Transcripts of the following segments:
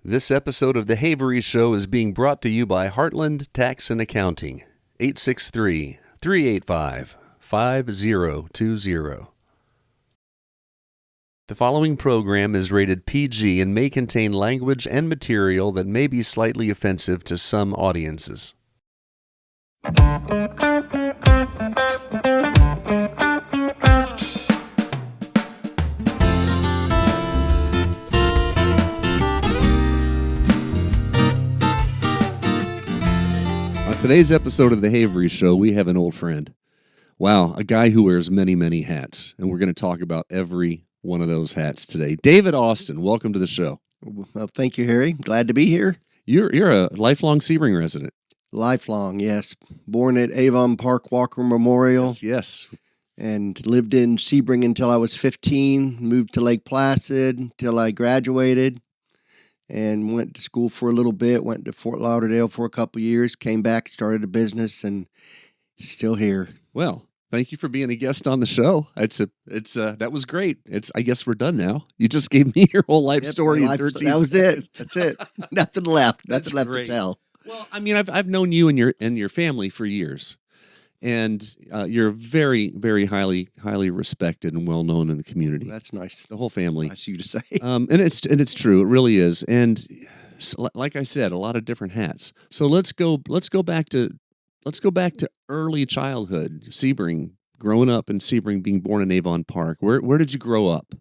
This episode of The Havery Show is being brought to you by Heartland Tax and Accounting, 863-385-5020. The following program is rated PG and may contain language and material that may be slightly offensive to some audiences. On today's episode of The Havery Show, we have an old friend. Wow, a guy who wears many, many hats. And we're going to talk about every one of those hats today. David Austin, welcome to the show. Well, thank you, Harry. Glad to be here. You're a lifelong Sebring resident. Lifelong, yes. Born at Avon Park Walker Memorial. Yes. And lived in Sebring until I was 15. Moved to Lake Placid until I graduated. And went to school for a little bit. Went to Fort Lauderdale for a couple years. Came back, started a business, and still here. Well, thank you for being a guest on the show. That was great. I guess we're done now. You just gave me your whole life story in 13 That was seconds. it. That's it. Nothing left. That's Nothing left great. to tell. Well, I mean, I've known you and your family for years, and you're very, very highly respected and well known in the community. That's nice. The whole family. Nice of you to say. And it's true. It really is. And like I said, a lot of different hats. So let's go back to early childhood. Sebring, growing up in Sebring, being born in Avon Park. Where did you grow up?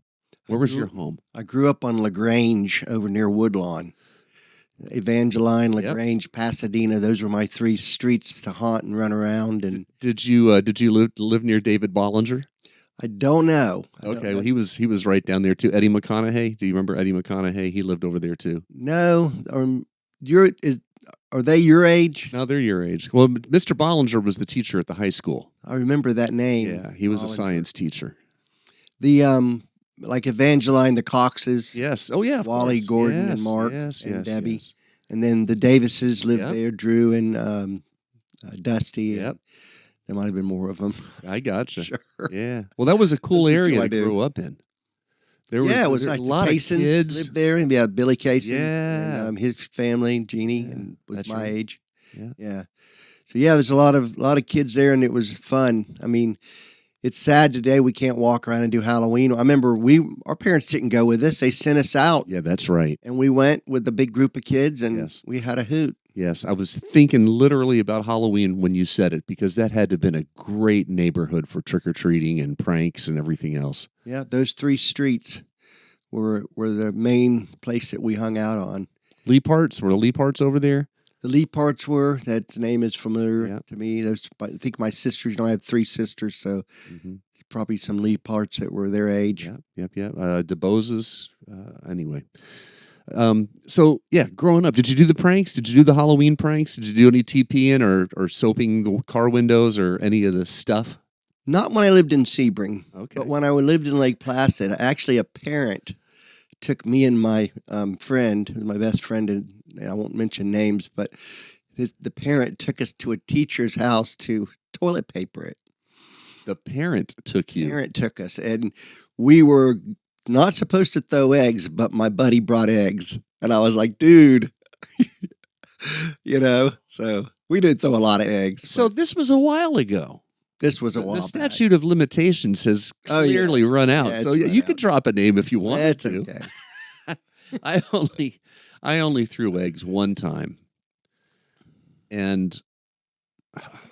Where was your home? I grew up on LaGrange over near Woodlawn. Evangeline, LaGrange, Pasadena. Those were my three streets to haunt and run around. And did you live near David Bollinger? I don't know. Okay, well, he was right down there too. Eddie McConaughey. Do you remember Eddie McConaughey? He lived over there too. No, are they your age? No, they're your age. Well, Mr. Bollinger was the teacher at the high school. I remember that name. Yeah, he was a science teacher. The like Evangeline, the Coxes. Yes. Oh yeah. Wally, Gordon, and Mark, and Debbie. Yes. And then the Davises lived there. Drew and Dusty. Yep. There might have been more of them. I gotcha. Sure. Yeah. Well, that was a cool area to grow up in. It was nice. A lot Kaysons of kids lived there, and Billy Kaysen, yeah, and his family, Jeannie, and was my age. Yeah. So there's a lot of kids there, and it was fun. I mean, it's sad today we can't walk around and do Halloween. I remember our parents didn't go with us; they sent us out. Yeah, that's right. And we went with a big group of kids, and we had a hoot. Yes, I was thinking literally about Halloween when you said it, because that had to have been a great neighborhood for trick-or-treating and pranks and everything else. Yeah, those three streets were the main place that we hung out on. Leaparts? Were the Leaparts over there? The Leaparts were. That name is familiar to me. I think my sisters, I have three sisters, so it's probably some Leaparts that were their age. Yep. DeBoses, anyway. Growing up, did you do the pranks? Did you do the Halloween pranks? Did you do any TPing or soaping the car windows or any of the stuff? Not when I lived in Sebring. Okay. But when I lived in Lake Placid, actually a parent took me and my friend, who's my best friend, and I won't mention names, but the parent took us to a teacher's house to toilet paper it. The parent took you? The parent took us, and we were not supposed to throw eggs, but my buddy brought eggs. And I was like, dude, so we did throw a lot of eggs. So this was a while ago. This was a while back. The statute of limitations has clearly run out. Yeah, so you could drop a name if you wanted to. Okay. I only threw eggs one time. And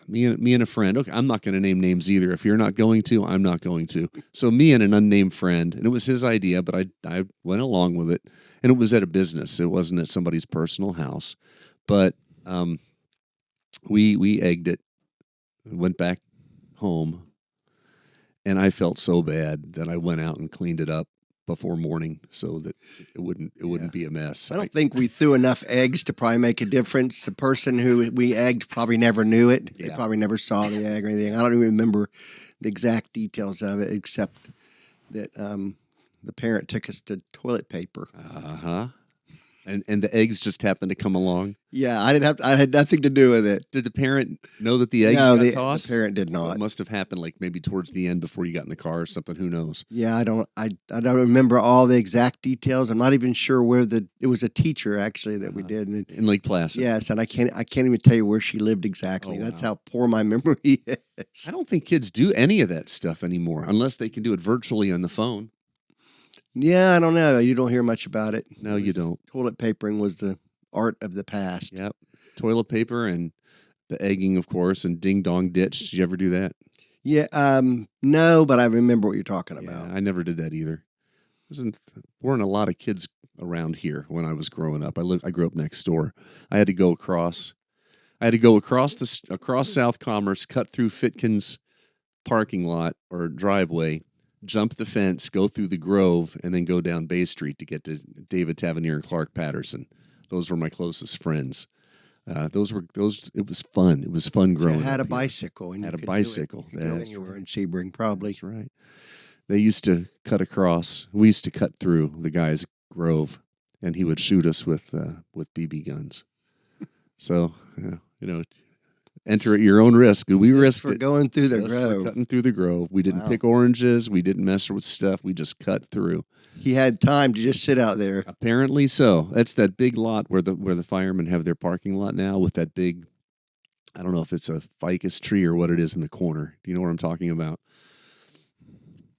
me and a friend, okay, I'm not going to name names either. If you're not going to, I'm not going to. So me and an unnamed friend, and it was his idea, but I went along with it. And it was at a business. It wasn't at somebody's personal house. But we egged it, went back home, and I felt so bad that I went out and cleaned it up before morning so that it wouldn't be a mess. I don't think we threw enough eggs to probably make a difference. The person who we egged probably never knew it. They probably never saw the egg or anything. I don't even remember the exact details of it, except that the parent took us to toilet paper. And the eggs just happened to come along. Yeah, I had nothing to do with it. Did the parent know that the eggs No, got the tossed? parent did So not. it must have happened like maybe towards the end before you got in the car or something. Who knows? Yeah, I don't remember all the exact details. I'm not even sure where it was a teacher actually that we did. And In Lake Placid. yes, and I can't even tell you where she lived exactly. Oh, That's wow. how poor my memory is. I don't think kids do any of that stuff anymore unless they can do it virtually on the phone. Yeah, I don't know. You don't hear much about it. No, you don't. Toilet papering was the art of the past. Yep. Toilet paper and the egging, of course, and ding dong ditch. Did you ever do that? Yeah, no, but I remember what you're talking about. I never did that either. Weren't a lot of kids around here when I was growing up. I grew up next door. I had to go across across South Commerce, cut through Fitkin's parking lot or driveway, jump the fence, go through the Grove, and then go down Bay Street to get to David Tavernier and Clark Patterson. Those were my closest friends. It was fun. It was fun growing up. You had a bicycle. And had you a could bicycle. Do it. When you were in Sebring, probably. That's right. They used to cut across. We used to cut through the guy's Grove, and he would shoot us with BB guns. So, enter at your own risk. We risked for it. going through the Just for Grove. cutting through the Grove. We didn't Wow. pick oranges. We didn't mess with stuff. We just cut through. He had time to just sit out there. Apparently so. That's that big lot where the firemen have their parking lot now with that big, I don't know if it's a ficus tree or what it is in the corner. Do you know what I'm talking about?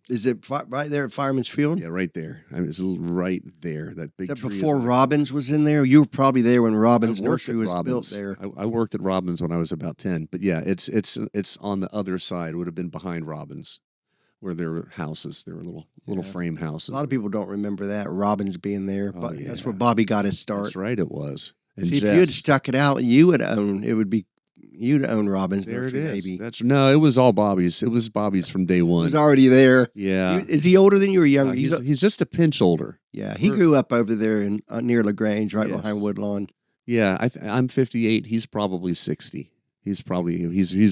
Is it right there at Fireman's Field? Yeah, right there. It's right there. That big Is that tree. before Robbins was in there? You were probably there when Robbins I worked Nursery at was Robbins. built there. I worked at Robbins when I was about 10. But yeah, it's on the other side. It would have been behind Robbins, where there were houses. There were little frame houses. A lot of people don't remember that, Robbins being there. Oh, But yeah. that's where Bobby got his start. That's right, it was. And See, if you had stuck it out, you'd own Robbins there it Nursery, is. maybe. It was all Bobby's. It was Bobby's from day He one. was already there. Yeah. Is he older than you or younger? He's just a pinch older. Yeah, he grew up over there in near LaGrange, right Yes. behind Woodlawn. Yeah, I'm 58. He's probably 60. He's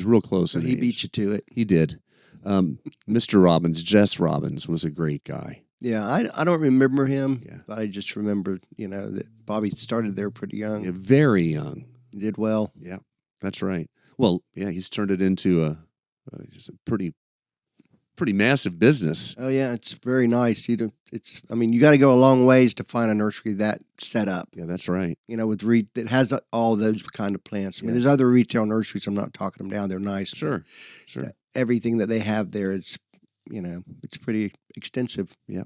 real close. So in he age. beat you to it. He did. Mr. Robbins, Jess Robbins, was a great guy. Yeah, I don't remember him. Yeah. But I just remember, that Bobby started there pretty young. Yeah, very young. He did well. Yeah, that's right. Well, yeah, he's turned it into just a pretty massive business. Oh yeah, it's very nice. You got to go a long ways to find a nursery that set up. Yeah, that's right. That has all those kind of plants. I mean, there's other retail nurseries. I'm not talking them down. They're nice. Sure. Everything that they have there is, it's pretty extensive. Yeah.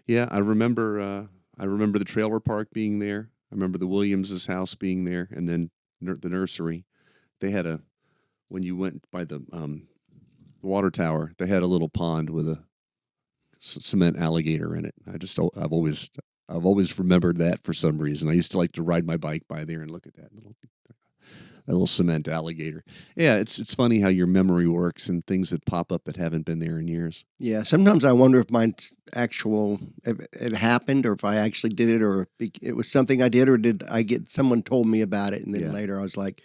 Yeah, I remember the trailer park being there. I remember the Williams' house being there, and then the nursery. They had when you went by the water tower, they had a little pond with a cement alligator in it. I've always remembered that for some reason. I used to like to ride my bike by there and look at that little cement alligator. Yeah, it's funny how your memory works and things that pop up that haven't been there in years. Yeah, sometimes I wonder if if it happened, or if I actually did it, or if it was something I did, or did I get someone told me about it, and then later I was like,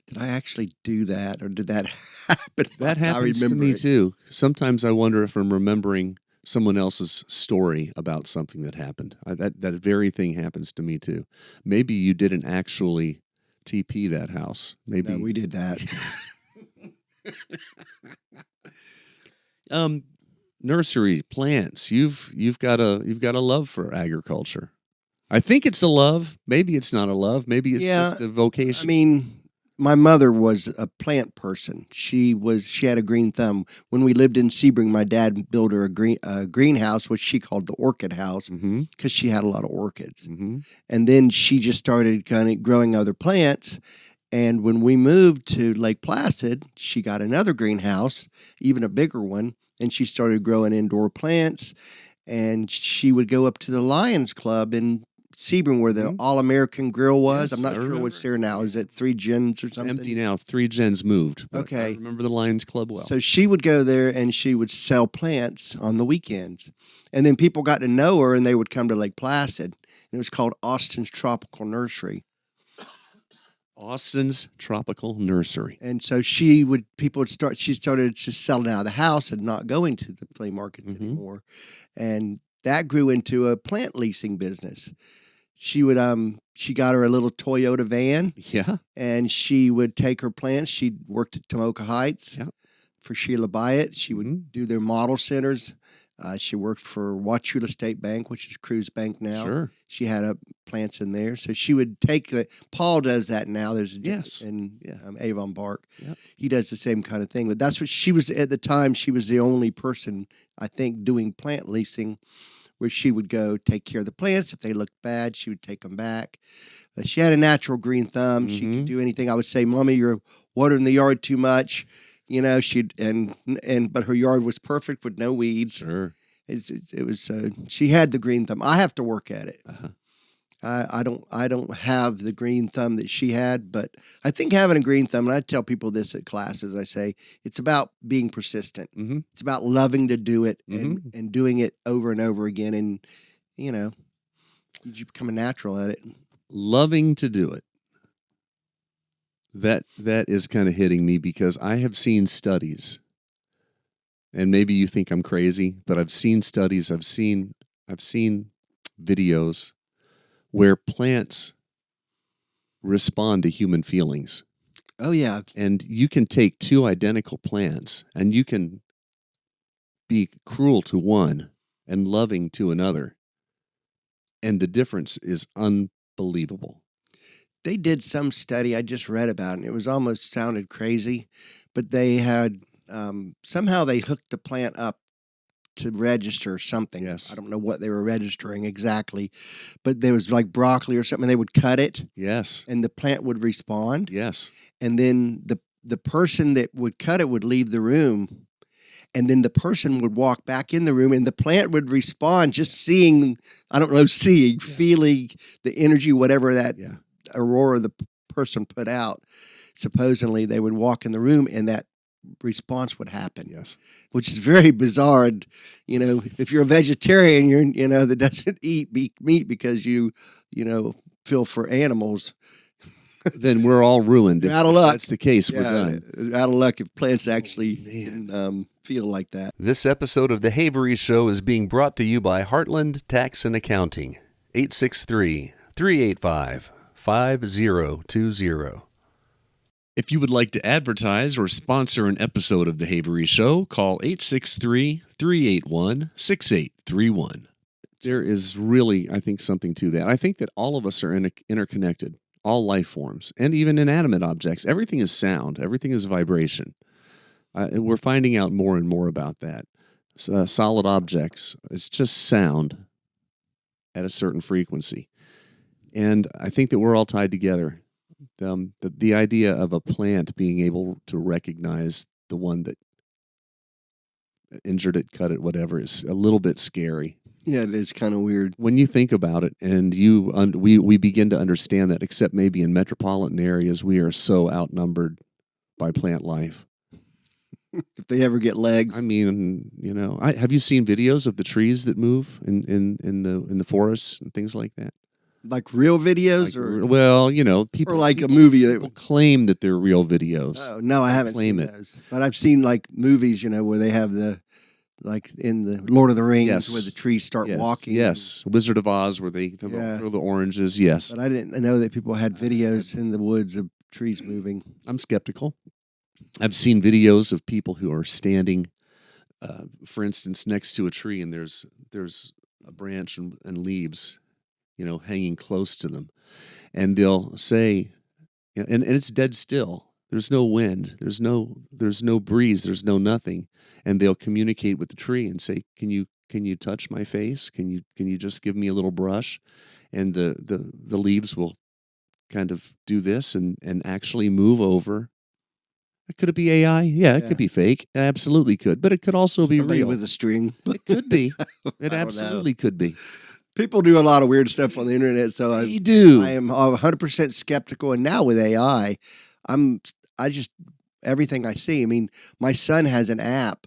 did I actually do that, or did that happen? That happens to me too. Sometimes I wonder if I'm remembering someone else's story about something that happened. That very thing happens to me too. Maybe you didn't actually TP that house. Maybe No, we did that. Nursery plants. You've got a love for agriculture. I think it's a love. Maybe it's not a love. Maybe it's just a vocation. I mean, my mother was a plant person. She had a green thumb. When we lived in Sebring, my dad built her a greenhouse, which she called the orchid house, because she had a lot of orchids. Mm-hmm. And then she just started kind of growing other plants. And when we moved to Lake Placid, she got another greenhouse, even a bigger one, and she started growing indoor plants. And she would go up to the Lions Club in Sebring, where the All-American Grill was. Yes, I'm not I sure remember. what's there now. Is it 3 Gens or It's something? empty now. 3 gens moved. But Okay. I remember the Lions Club well. So she would go there and she would sell plants on the weekends. And then people got to know her and they would come to Lake Placid. And it was called Austin's Tropical Nursery. Austin's Tropical Nursery. And so she started just selling out of the house and not going to the flea markets anymore. And that grew into a plant leasing business. she would she got her a little Toyota van, Yeah. and she would take her plants. She worked at Tomoka Heights Yeah. for Sheila Byatt. She would Mhm. do their model centers. She worked for Wauchula State Bank, which is Cruise Bank now. Sure. She had plants in there, so she would take the. Paul does that now. There's Yes. in Yeah. Avon Park. Yep. He does the same kind of thing. But that's what she was at the time. She was the only person, I think, doing plant leasing, where she would go take care of the plants. If they looked bad, she would take them back. She had a natural green thumb. She could do anything. I would say, "Mommy, you're watering the yard too much." You know, but her yard was perfect with no weeds. Sure. It was she had the green thumb. I have to work at it. Uh-huh. I don't have the green thumb that she had, but I think having a green thumb, and I tell people this at classes, I say it's about being persistent. Mm-hmm. It's about loving to do it and doing it over and over again, and you know, you become a natural at it. Loving to do it. That is kind of hitting me because I have seen studies, and maybe you think I'm crazy, but I've seen studies, I've seen videos where plants respond to human feelings. Oh yeah. And you can take two identical plants and you can be cruel to one and loving to another. And the difference is unbelievable. They did some study I just read about, and it was almost sounded crazy, but they had somehow they hooked the plant up to register something. Yes. I don't know what they were registering exactly, but there was like broccoli or something. They would cut it. Yes. And the plant would respond. Yes. And then the person that would cut it would leave the room. And then the person would walk back in the room and the plant would respond, just seeing, feeling the energy, whatever that aurora the person put out. Supposedly they would walk in the room and that response would happen. Yes. Which is very bizarre. And, you know, if you're a vegetarian, that doesn't eat meat because you feel for animals, then we're all ruined. Out of luck. If that's the case, we're done. Out of luck if plants actually feel like that. This episode of The Havery Show is being brought to you by Heartland Tax and Accounting, 863-385-5020. If you would like to advertise or sponsor an episode of The Havery Show, call 863-381-6831. There is really, I think, something to that. I think that all of us are interconnected, all life forms, and even inanimate objects. Everything is sound. Everything is vibration. We're finding out more and more about that. Solid objects, it's just sound at a certain frequency. And I think that we're all tied together. The idea of a plant being able to recognize the one that injured it, cut it, whatever, is a little bit scary. Yeah, it is kind of weird. When you think about it, and we begin to understand that, except maybe in metropolitan areas, we are so outnumbered by plant life. If they ever get legs. I mean, have you seen videos of the trees that move in the forests and things like that? Like real videos, people, or like a movie. People claim that they're real videos. Oh no, I haven't seen those. But I've seen like movies, where they have like in the Lord of the Rings, where the trees start walking. Yes, Wizard of Oz, where they throw the oranges. Yes, but I didn't know that people had videos in the woods of trees moving. I'm skeptical. I've seen videos of people who are standing, for instance, next to a tree, and there's a branch and leaves, hanging close to them, and they'll say, and it's dead still. There's no wind. There's no breeze. There's no nothing, and they'll communicate with the tree and say, "Can you touch my face? Can you just give me a little brush?" And the leaves will kind of do this and actually move over. Could it be AI? Yeah, it could be fake. It absolutely could. But it could also be Somebody real. with a string. It could be. It absolutely could be. People do a lot of weird stuff on the internet, so I am 100% skeptical. And now with AI, everything I see. I mean, my son has an app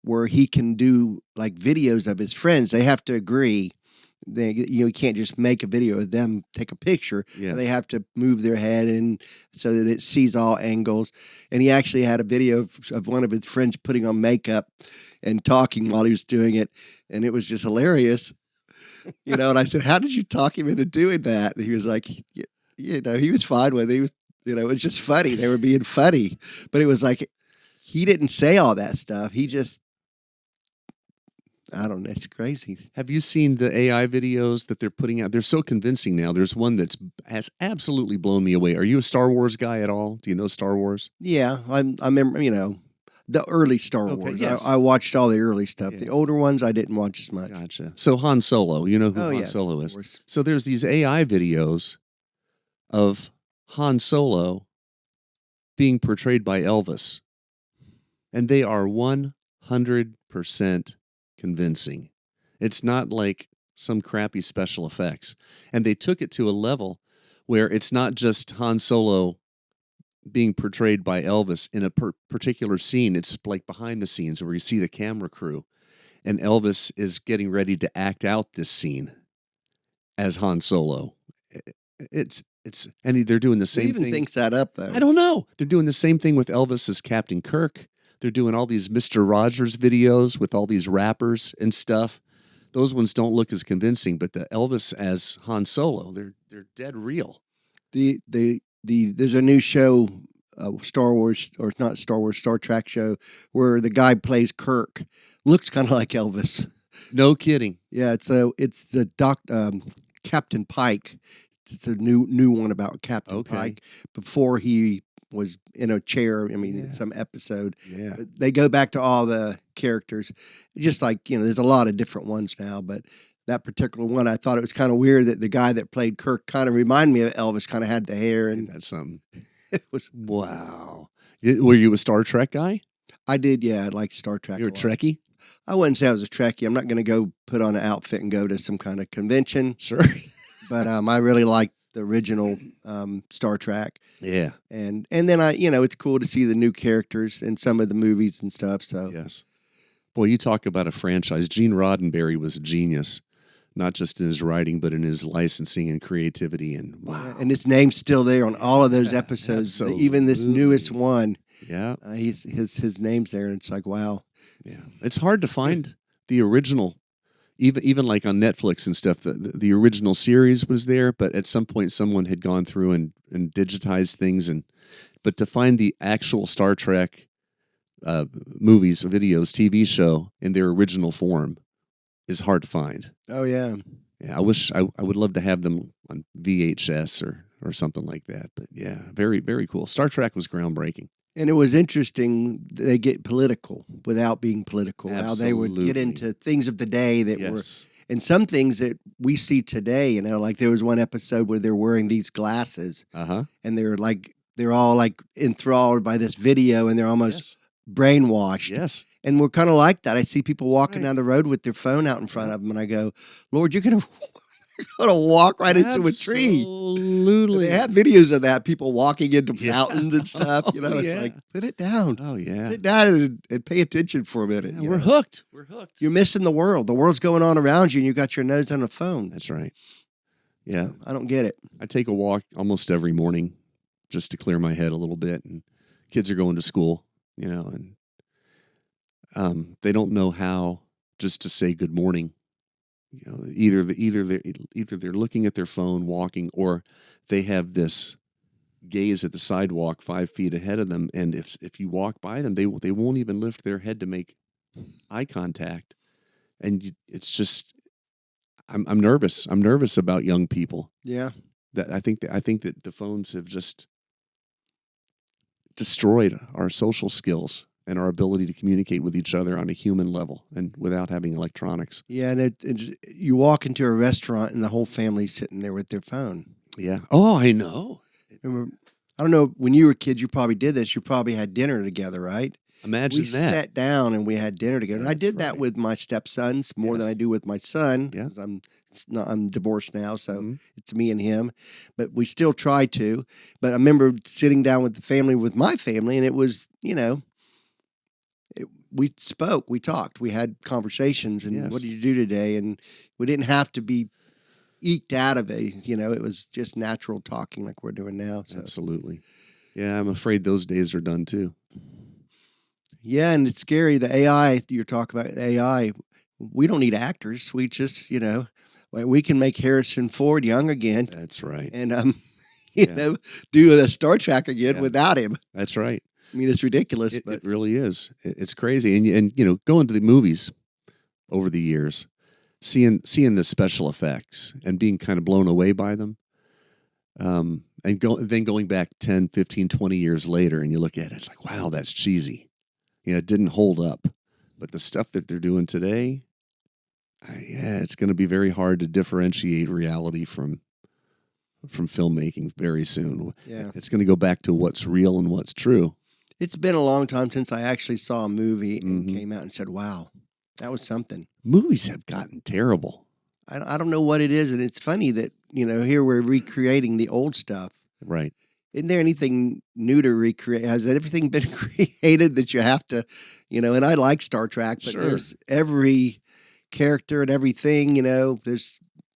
where he can do like videos of his friends. They have to agree. You can't just make a video of them, take a picture. Yes. They have to move their head and so that it sees all angles. And he actually had a video of one of his friends putting on makeup and talking while he was doing it, and it was just hilarious. You know, and I said, how did you talk him into doing that? And he was like, you know, he was fine with it. He was, you know, it was just funny. They were being funny. But it was like, he didn't say all that stuff. He just, I don't know. It's crazy. Have you seen the AI videos that they're putting out? They're so convincing now. There's one that's has absolutely blown me away. Are you a Star Wars guy at all? Do you know Star Wars? Yeah, I remember, you know, the early Star Okay, Wars. yes. I watched all the early stuff. Yeah. The older ones, I didn't watch as much. Gotcha. So Han Solo, you know who Oh, Han yes, Solo of is. course. So there's these AI videos of Han Solo being portrayed by Elvis, and they are 100% convincing. It's not like some crappy special effects. And they took it to a level where it's not just Han Solo being portrayed by Elvis in a particular scene. It's like behind the scenes where you see the camera crew, and Elvis is getting ready to act out this scene as Han Solo. It's and they're doing the Who same even thing. thinks that up, though? I don't know. They're doing the same thing with Elvis as Captain Kirk. They're doing all these Mr. Rogers videos with all these rappers and stuff. Those ones don't look as convincing, but the Elvis as Han Solo, they're dead real. There's a new show, Star Wars, or not Star Wars, Star Trek show, where the guy plays Kirk. Looks kind of like Elvis. No kidding. Yeah, it's the Captain Pike. It's a new one about Captain Pike before he was in a chair. I mean, in some episode. Yeah. But they go back to all the characters, just like, you know, there's a lot of different ones now, but that particular one, I thought it was kind of weird that the guy that played Kirk kind of reminded me of Elvis, kind of had the hair, and That's something. it was. Wow. Were you a Star Trek guy? I did, yeah. I like Star Trek. You're a lot. Trekkie? I wouldn't say I was a Trekkie. I'm not going to go put on an outfit and go to some kind of convention. Sure. But I really liked the original Star Trek. Yeah. And then it's cool to see the new characters in some of the movies and stuff. So Yes. Boy, you talk about a franchise. Gene Roddenberry was a genius, not just in his writing, but in his licensing and creativity. And wow. And his name's still there on all of those episodes. Even this newest one. Yeah. His name's there, and it's like, wow. Yeah. It's hard to find the original. Even like on Netflix and stuff, the original series was there, but at some point someone had gone through and digitized things, but to find the actual Star Trek movies, videos, TV show in their original form is hard to find. Oh yeah. Yeah, I wish I would love to have them on VHS or something like that. But yeah, very, very cool. Star Trek was groundbreaking. And it was interesting. They get political without being political. Absolutely. How they would get into things of the day that were, Yes. and some things that we see today. You know, like there was one episode where they're wearing these glasses, and they're all like enthralled by this video, and they're almost brainwashed. Yes. And we're kind of like that. I see people walking Right. down the road with their phone out in front of them, and I go, Lord, you're gonna walk right into a tree. Absolutely. They have videos of that, people walking into fountains and stuff. You know, Oh, it's yeah. like, put it down. Oh yeah. Put it down and pay attention for a minute. Yeah, you we're know? hooked. We're hooked. You're missing the world. The world's going on around you, and you got your nose on the phone. That's right. Yeah. I don't get it. I take a walk almost every morning just to clear my head a little bit. And kids are going to school, you know, and they don't know how just to say good morning. You know, either they're looking at their phone, walking, or they have this gaze at the sidewalk 5 feet ahead of them. And if you walk by them, they won't even lift their head to make eye contact. And it's just, I'm nervous. I'm nervous about young people. Yeah. That I think that the phones have just destroyed our social skills and our ability to communicate with each other on a human level and without having electronics. Yeah, and you walk into a restaurant and the whole family's sitting there with their phone. Yeah. Oh, I know. Remember, I don't know, when you were kids, you probably did this. You probably had dinner together, right? Imagine we that. sat down and we had dinner together. And I That's did that right. with my stepsons more than Yes. I do with my son. Yeah. 'Cause I'm divorced now, so Mhm. it's me and him. But we still try to. But I remember sitting down with the family, with my family, and it was, we spoke, we talked, we had conversations, and Yes. what did you do today? And we didn't have to be eked out of it. It was just natural talking like we're doing now. So. Absolutely. Yeah, I'm afraid those days are done too. Yeah, and it's scary. The AI, you're talking about AI, we don't need actors. We just, Well, we can make Harrison Ford young again, That's right. and you know, do a Star Trek again Yeah. without him. That's right. I mean, it's ridiculous, but It really is. It's crazy. And you know, going to the movies over the years, seeing the special effects and being kind of blown away by them. And then going back 10, 15, 20 years later, and you look at it, it's like, wow, that's cheesy. You know, it didn't hold up. But the stuff that they're doing today, yeah, it's going to be very hard to differentiate reality from filmmaking very soon. Yeah. It's going to go back to what's real and what's true. It's been a long time since I actually saw a movie and Mhm. came out and said, wow, that was something. Movies have gotten terrible. I don't know what it is, and it's funny that, you know, here we're recreating the old stuff. Right. Isn't there anything new to recreate? Has everything been created that you have to, you know, and I like Star Trek, but Sure. there's every character and everything, you know,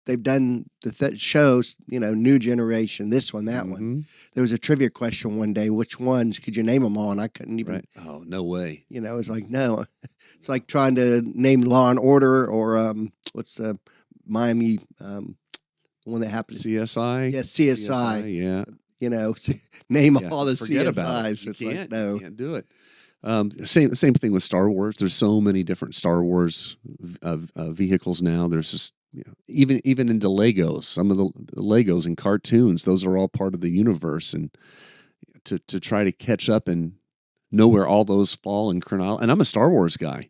they've done the shows, you know, new generation, this one, that one. Mhm. There was a trivia question one day, which ones, could you name them all? And I couldn't even, Right. Oh, no way. you know, it's like, no. It's like trying to name Law and Order or what's the Miami one that happened? CSI? Yeah, CSI. Yeah. You know, name Yeah, all the forget about it. CSIs. You It's can't, like, no. you can't do it. Same thing with Star Wars. There's so many different Star Wars vehicles now. There's just, you know, even into Legos. Some of the Legos and cartoons, those are all part of the universe. And to try to catch up and know where all those fall in chronology. And I'm a Star Wars guy,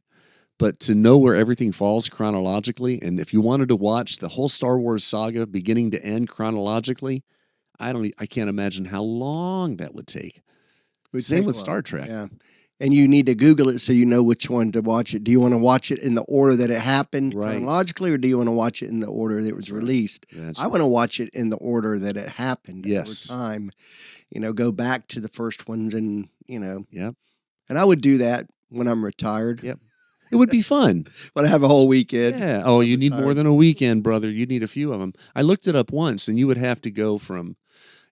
but to know where everything falls chronologically, and if you wanted to watch the whole Star Wars saga beginning to end chronologically, I can't imagine how long that would take. Would Same take with a while. Star Trek. Yeah. And you need to Google it so you know which one to watch it. Do you want to watch it in the order that it happened Right. chronologically, or do you want to watch it in the order that it was That's right. released? That's I want to watch it in the order that it happened Yes. over time. You know, go back to the first ones and, you know. Yep. And I would do that when I'm retired. Yep. It would be fun. When I have a whole weekend. Yeah. Oh, you need more retired. than a weekend, brother. You need a few of them. I looked it up once, and you would have to go from,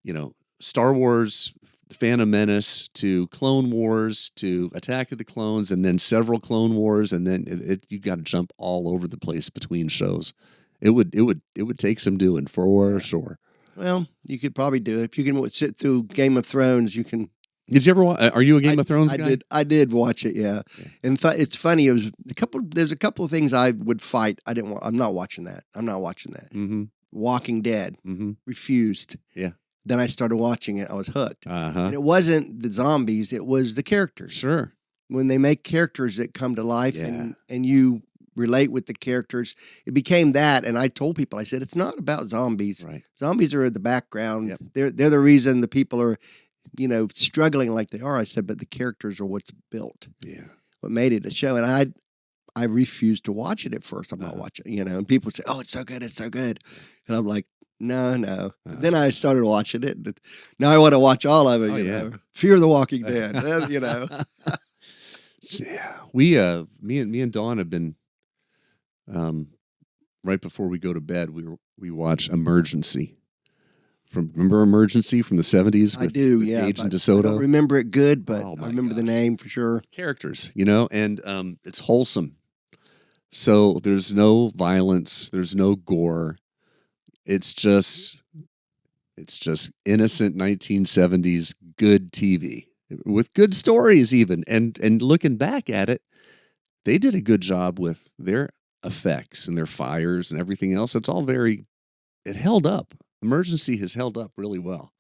you know, Star Wars, Phantom Menace to Clone Wars to Attack of the Clones, and then several Clone Wars, and then you got to jump all over the place between shows. It would take some doing for sure. Well, you could probably do it. If you can sit through Game of Thrones, you can. Did you ever watch? Are you a Game of Thrones guy? I did watch it. Yeah. In fact, it's funny. It was there's a couple of things I would fight. I'm not watching that. Mm-hmm. Walking Dead. Mm-hmm. Refused. Yeah. Then I started watching it. I was hooked. Uh-huh. And it wasn't the zombies. It was the characters. Sure. When they make characters that come to life Yeah. and you relate with the characters, it became that. And I told people, I said, it's not about zombies. Right. Zombies are in the background. Yep. They're the reason the people are, you know, struggling like they are. I said, but the characters are what's built. Yeah. What made it a show. And I refused to watch it at first. I'm not watching, you know, and people say, oh, it's so good. It's so good. And I'm like, no. Then I started watching it. And now I want to watch all of it. You know, Fear the Walking Dead. You know. Yeah, we me and Dawn have been right before we go to bed. We watch Emergency. Remember Emergency from the 70s? I do. with Yeah, Agent but DeSoto. I don't remember it good, but Oh, I remember the gosh. name for sure. Characters, you know, and it's wholesome. So there's no violence, there's no gore. It's just innocent 1970s good TV with good stories even. And looking back at it, they did a good job with their effects and their fires and everything else. It's all it held up. Emergency has held up really well.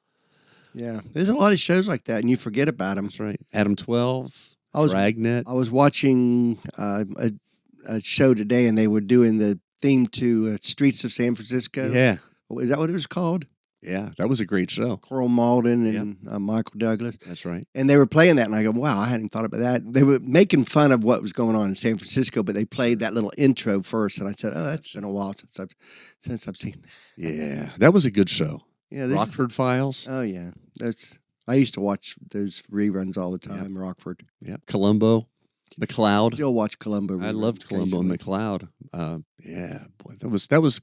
Yeah, there's a lot of shows like that, and you forget about them. That's right. Adam 12, I Dragnet. was watching a show today, and they were doing the theme to Streets of San Francisco. Yeah. Is that what it was called? Yeah, that was a great show. Coral Malden and Michael Douglas. That's right. And they were playing that, and I go, wow, I hadn't thought about that. They were making fun of what was going on in San Francisco, but they played that little intro first, and I said, oh, that's been a while since I've seen that. Yeah, that was a good show. Yeah, Rockford Files. Oh, yeah. I used to watch those reruns all the time, Rockford. Yeah, Columbo, McLeod. Still watch Columbo. I loved Columbo and McLeod. Yeah, boy, that was.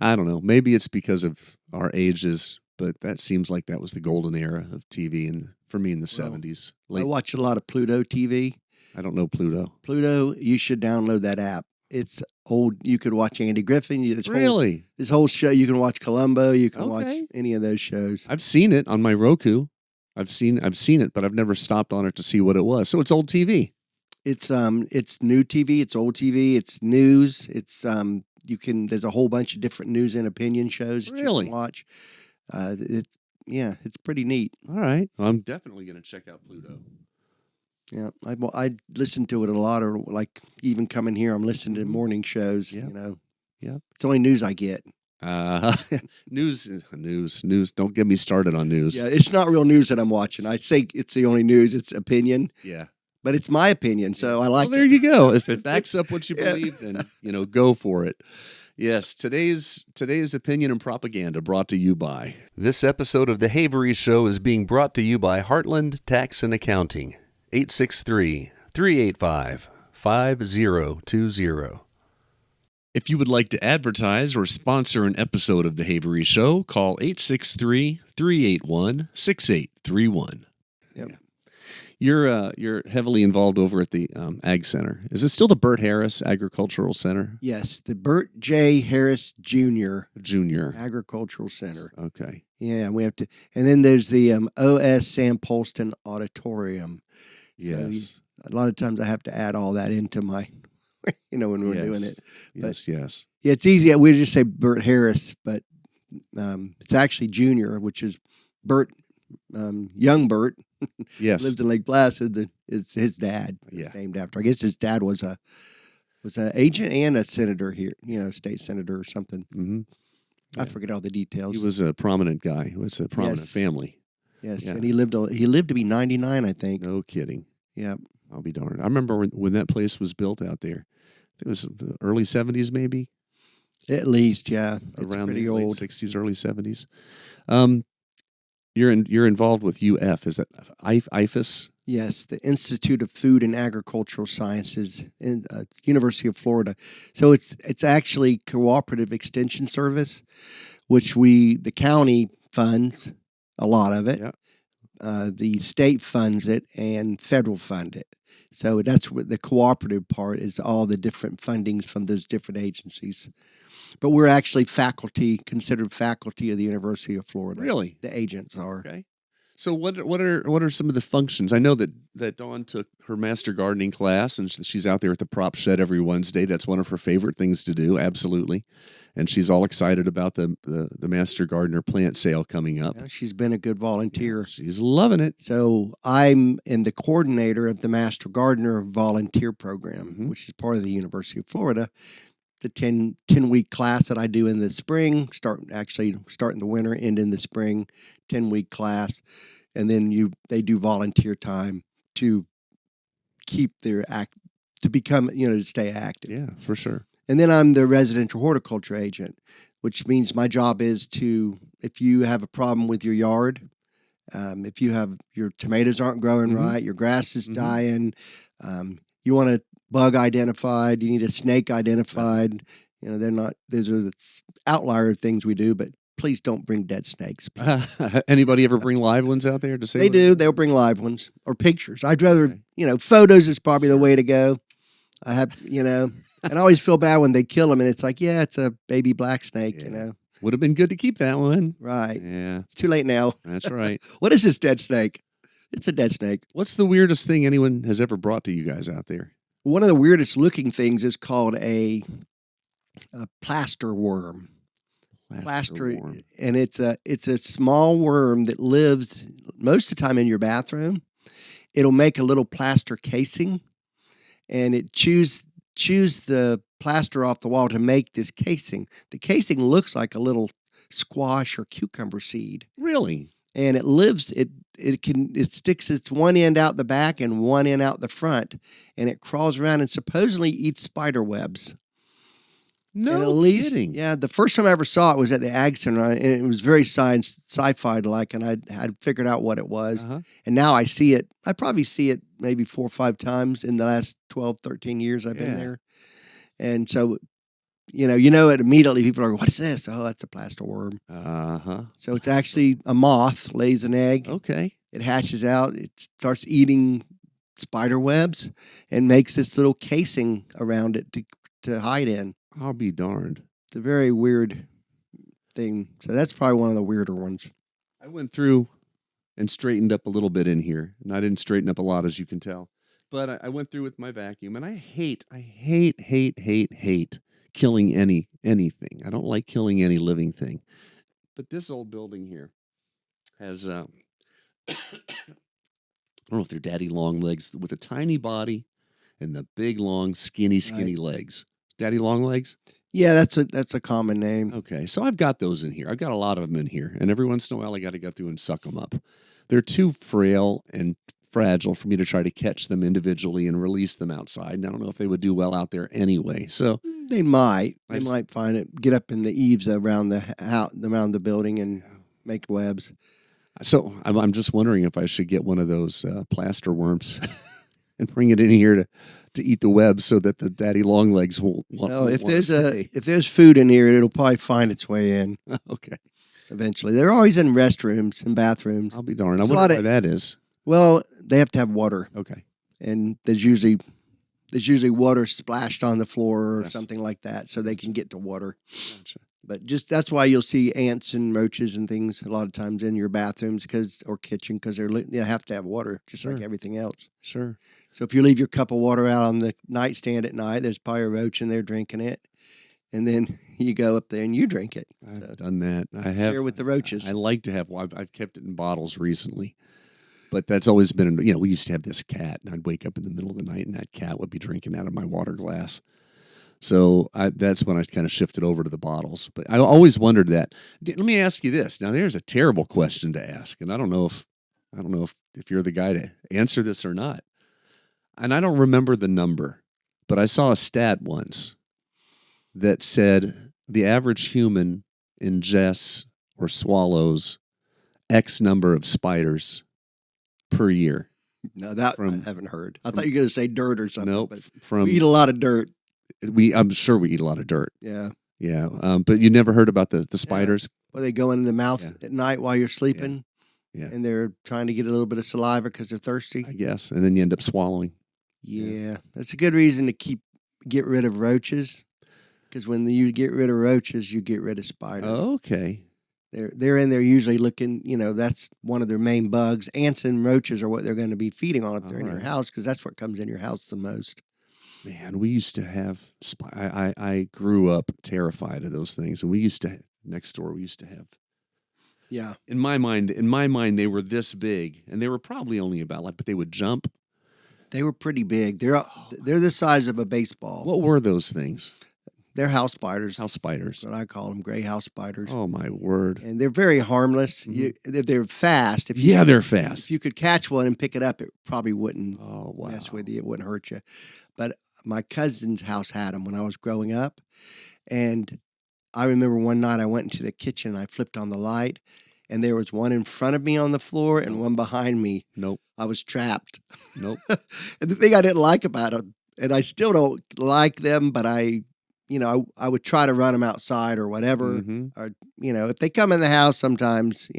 I don't know. Maybe it's because of our ages, but that seems like that was the golden era of TV, and for me in the 70s. I watch a lot of Pluto TV. I don't know Pluto. Pluto, you should download that app. It's old. You could watch Andy Griffin. Really? This whole show. You can watch Columbo. You can watch Okay. any of those shows. I've seen it on my Roku. I've seen it, but I've never stopped on it to see what it was. So it's old TV. It's new TV. It's old TV. It's news. It's there's a whole bunch of different news and opinion shows that you can watch. It's pretty neat. All right. Well, I'm definitely going to check out Pluto. Yeah, I listen to it a lot, or like even coming here, I'm listening to morning shows. Yep. You know, Yep. It's the only news I get. News. Don't get me started on news. Yeah, it's not real news that I'm watching. I say it's the only news. It's opinion. Yeah. But it's my opinion, so I like. Well, there you go. If it backs up what you believe, then go for it. Yes, today's opinion and propaganda brought to you by. This episode of the Havery Show is being brought to you by Heartland Tax and Accounting. 863-385-5020. If you would like to advertise or sponsor an episode of the Havery Show, call 863-381-6831. Yep. Yeah. You're heavily involved over at the Ag Center. Is it still the Burt Harris Agricultural Center? Yes, the Burt J. Harris Jr. Agricultural Center. Okay. Yeah, we have to, and then there's the O.S. Sam Polston Auditorium. Yes. So a lot of times I have to add all that into my, when we're doing it. But, yes. Yeah, it's easy. We just say Burt Harris, but it's actually Junior, which is Burt, young Burt. Yes. Lived in Lake Placid. It's his dad. Yeah. Named after. I guess his dad was an agent and a senator here. State senator or something. Mm-hmm. I forget all the details. He was a prominent guy. He was a prominent family. Yes, yeah. And he lived to be 99, I think. No kidding. Yeah. I'll be darned. I remember when that place was built out there. I think it was the early 70s, maybe. At least, yeah. It's around pretty the old. late 60s, early 70s. You're involved with UF. Is that IFAS? Yes, the Institute of Food and Agricultural Sciences in University of Florida. So it's actually cooperative extension service, which the county funds a lot of it. Yeah. The state funds it and federal fund it. So that's what the cooperative part is, all the different fundings from those different agencies. But we're actually considered faculty of the University of Florida. Really? The agents are. Okay. So what are some of the functions? I know that Dawn took her master gardening class, and she's out there at the prop shed every Wednesday. That's one of her favorite things to do, absolutely. And she's all excited about the master gardener plant sale coming up. Yeah, she's been a good volunteer. Yeah, she's loving it. So I'm the coordinator of the Master Gardener Volunteer Program, which is part of the University of Florida. It's a 10-week class that I do in the spring, start in the winter, end in the spring, 10-week class. And then they do volunteer time to keep to become, to stay active. Yeah, for sure. And then I'm the residential horticulture agent, which means my job is if you have a problem with your yard, if you have your tomatoes aren't growing right, your grass is dying, you want a bug identified, you need a snake identified. They're not. Those are the outlier things we do, but please don't bring dead snakes. Anybody ever bring live ones out there to say? They do. They'll bring live ones or pictures. I'd rather, photos is probably the way to go. I have, and I always feel bad when they kill them, and it's like, yeah, it's a baby black snake, Would have been good to keep that one. Right. Yeah. It's too late now. That's right. What is this dead snake? It's a dead snake. What's the weirdest thing anyone has ever brought to you guys out there? One of the weirdest looking things is called a plaster worm. Plaster worm. And it's a small worm that lives most of the time in your bathroom. It'll make a little plaster casing, and it chews the plaster off the wall to make this casing. The casing looks like a little squash or cucumber seed. Really? And it lives. It sticks its one end out the back and one end out the front, and it crawls around and supposedly eats spider webs. No kidding. Yeah, the first time I ever saw it was at the Ag Center, and it was very sci-fi like, and I had figured out what it was. And now I see it. I probably see it maybe 4 or 5 times in the last 12, 13 years I've been there. And so, you know it immediately. People are, what is this? Oh, that's a plaster worm. So it's actually a moth, lays an egg. Okay. It hatches out. It starts eating spider webs and makes this little casing around it to hide in. I'll be darned. It's a very weird thing. So that's probably one of the weirder ones. I went through and straightened up a little bit in here, and I didn't straighten up a lot, as you can tell. But I went through with my vacuum, and I hate killing anything. I don't like killing any living thing. But this old building here has, I don't know if they're daddy long legs with a tiny body and the big, long, skinny legs. Daddy long legs? Yeah, that's a common name. Okay, so I've got those in here. I've got a lot of them in here, and every once in a while I got to go through and suck them up. They're too frail and fragile for me to try to catch them individually and release them outside. And I don't know if they would do well out there anyway. So they might find it, get up in the eaves around the building and make webs. So I'm just wondering if I should get one of those plaster worms and bring it in here to eat the webs so that the daddy long legs won't. If there's food in here, it'll probably find its way in. Okay. Eventually, they're always in restrooms and bathrooms. I'll be darned. I wonder why that is. Well, they have to have water. Okay. And there's usually water splashed on the floor or something like that, so they can get to water. Gotcha. But that's why you'll see ants and roaches and things a lot of times in your bathrooms or kitchen because they have to have water just like everything else. Sure. So if you leave your cup of water out on the nightstand at night, there's probably a roach in there drinking it. And then you go up there and you drink it. I've done that. I have. Share with the roaches. I like to have. I've kept it in bottles recently, but that's always been. We used to have this cat, and I'd wake up in the middle of the night, and that cat would be drinking out of my water glass. So that's when I kind of shifted over to the bottles. But I always wondered that. Let me ask you this. Now, there's a terrible question to ask, and I don't know if you're the guy to answer this or not. And I don't remember the number, but I saw a stat once that said the average human ingests or swallows X number of spiders per year. No, I haven't heard. I thought you were going to say dirt or something. Nope. But we eat a lot of dirt. I'm sure we eat a lot of dirt. Yeah. Yeah. But you never heard about the spiders? Well, they go in the mouth at night while you're sleeping. Yeah. And they're trying to get a little bit of saliva because they're thirsty. I guess. And then you end up swallowing. Yeah. That's a good reason to get rid of roaches. Because when you get rid of roaches, you get rid of spiders. Oh, okay. They're in there usually looking, that's one of their main bugs. Ants and roaches are what they're going to be feeding on if they're in your house because that's what comes in your house the most. Man, we used to have I grew up terrified of those things. And next door, we used to have. Yeah. In my mind, they were this big. And they were probably only about but they would jump. They were pretty big. They're the size of a baseball. What were those things? They're house spiders. House spiders. That's what I call them, gray house spiders. Oh, my word. And they're very harmless. Mm-hmm. They're fast. They're fast. If you could catch one and pick it up, it probably wouldn't mess with you. It wouldn't hurt you. But my cousin's house had them when I was growing up. And I remember one night I went into the kitchen and I flipped on the light. And there was one in front of me on the floor and one behind me. Nope. I was trapped. Nope. And the thing I didn't like about them, and I still don't like them, but I would try to run them outside or whatever. Mm-hmm. Or, if they come in the house sometimes,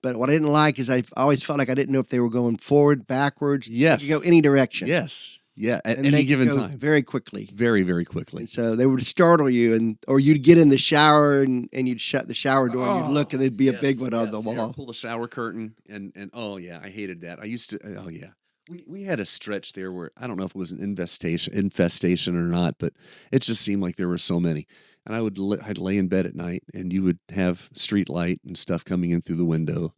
But what I didn't like is I always felt like I didn't know if they were going forward, backwards. Yes. You could go any direction. Yes. Yeah. At any given time. Very quickly. Very, very quickly. And so they would startle you, or you'd get in the shower and you'd shut the shower door and you'd look and there'd be a big one on the wall. Yeah, pull the shower curtain and oh yeah, I hated that. I used to, oh yeah. We had a stretch there where I don't know if it was an infestation or not, but it just seemed like there were so many. And I'd lay in bed at night, and you would have street light and stuff coming in through the window,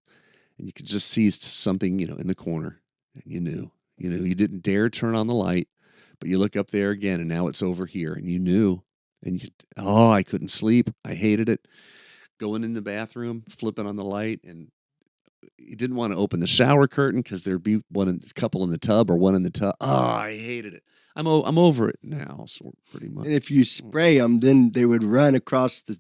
and you could just see something, in the corner, and you knew you didn't dare turn on the light, but you look up there again, and now it's over here, and you knew, and I couldn't sleep. I hated it. Going in the bathroom, flipping on the light, and you didn't want to open the shower curtain because there'd be a couple in the tub or one in the tub. Oh, I hated it. I'm over it now, so pretty much. And if you spray them, then they would run across the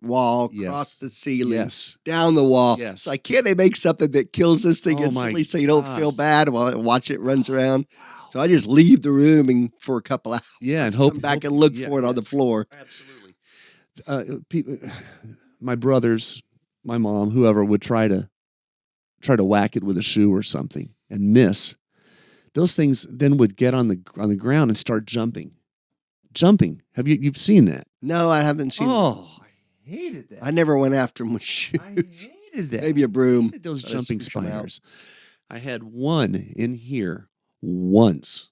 wall, across the ceiling, down the wall. Yes. So can't they make something that kills this thing instantly so you don't feel bad while watch it runs around? So I just leave the room for a couple hours. Yeah, and come back and look for it on the floor. Absolutely. My brothers, my mom, whoever would try to whack it with a shoe or something and miss. those things then would get on the ground and start jumping. You've seen that? No, I haven't seen. Oh, I hated that. I never went after them with shoes. I hated that. Maybe a broom. I hated those Let us jumping fish 'em out. spiders. I had one in here once,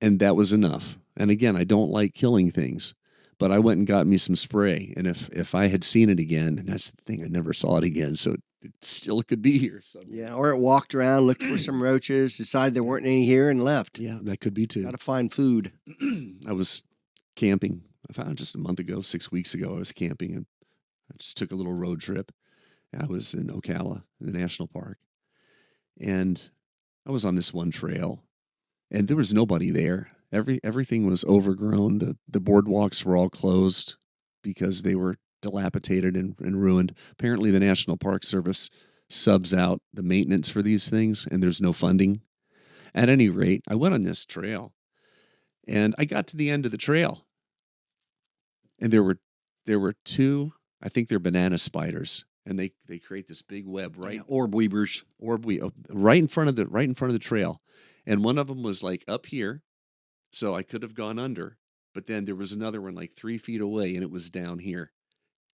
and that was enough. And again, I don't like killing things, but I went and got me some spray. And if I had seen it again, and that's the thing, I never saw it again, so it still could be here. Yeah, or it walked around, looked for some roaches, decided there weren't any here, and left. Yeah, that could be too. Got to find food. I was camping. I found just a month ago, 6 weeks ago, I was camping, and I just took a little road trip. I was in Ocala, in the national park, and I was on this one trail, and there was nobody there. Everything was overgrown. The boardwalks were all closed because they were dilapidated and ruined. Apparently, the National Park Service subs out the maintenance for these things, and there's no funding. At any rate, I went on this trail, and I got to the end of the trail, and there were two, I think they're banana spiders, and they create this big web orb weavers, right in front of the trail, and one of them was like up here, so I could have gone under, but then there was another one like 3 feet away, and it was down here,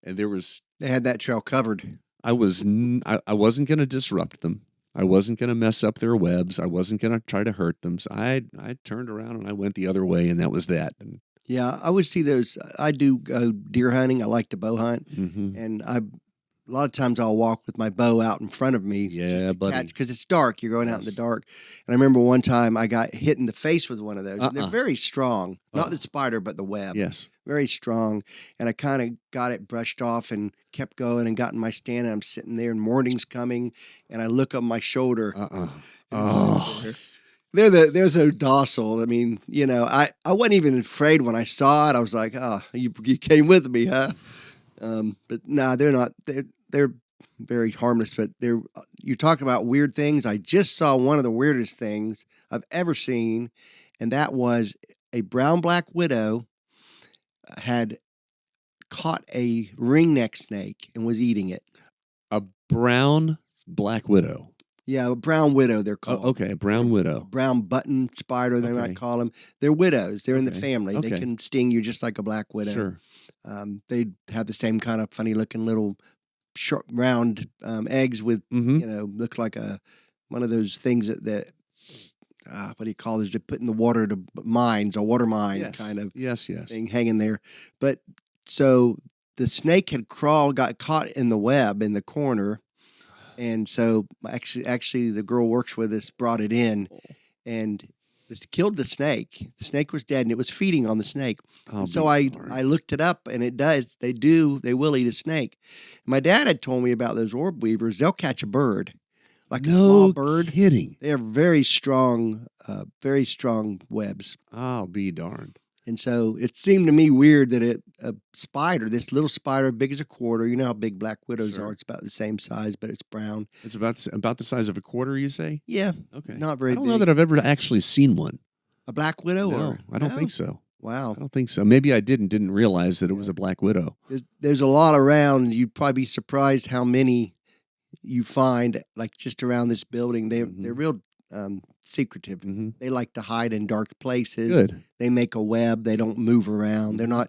and they had that trail covered. I wasn't going to disrupt them. I wasn't going to mess up their webs. I wasn't going to try to hurt them. So I turned around and I went the other way, and that was that. And yeah, I would see those. I do go deer hunting. I like to bow hunt, and a lot of times I'll walk with my bow out in front of me. Yeah, buddy. Because it's dark. You're going out in the dark. And I remember one time I got hit in the face with one of those. And they're very strong. Not the spider, but the web. Yes. Very strong. And I kind of got it brushed off and kept going and got in my stand. And I'm sitting there and morning's coming. And I look up my shoulder. Oh. They're so docile. I mean, you know, I wasn't even afraid when I saw it. I was like, oh, you came with me, huh? But no, they're not. They're very harmless. But you talk about weird things. I just saw one of the weirdest things I've ever seen, and that was a brown black widow had caught a ringneck snake and was eating it. A brown black widow. Yeah, a brown widow, they're called. Oh, okay, a brown widow. A brown button spider, they might call them. They're widows. They're in the family. Okay. They can sting you just like a black widow. Sure. They have the same kind of funny-looking little short, round eggs with, you know, look like one of those things that what do you call those? They put in the water to mines, a water mine kind of thing hanging there. But so the snake had got caught in the web in the corner. And so actually the girl works with us brought it in and killed the snake. The snake was dead and it was feeding on the snake. So I looked it up and it does. They will eat a snake. My dad had told me about those orb weavers. They'll catch a bird, like a small bird. Kidding. They are very strong webs. I'll be darned. And so it seemed to me weird that a spider, this little spider, big as a quarter. You know how big black widows are. It's about the same size, but it's brown. It's about the size of a quarter, you say? Yeah. Okay. Not very big. I don't know that I've ever actually seen one. A black widow? No, I don't think so. Wow. I don't think so. Maybe I didn't realize that it was a black widow. There's a lot around. You'd probably be surprised how many you find, like just around this building. They're real secretive. They like to hide in dark places. Good. They make a web. They don't move around. They're not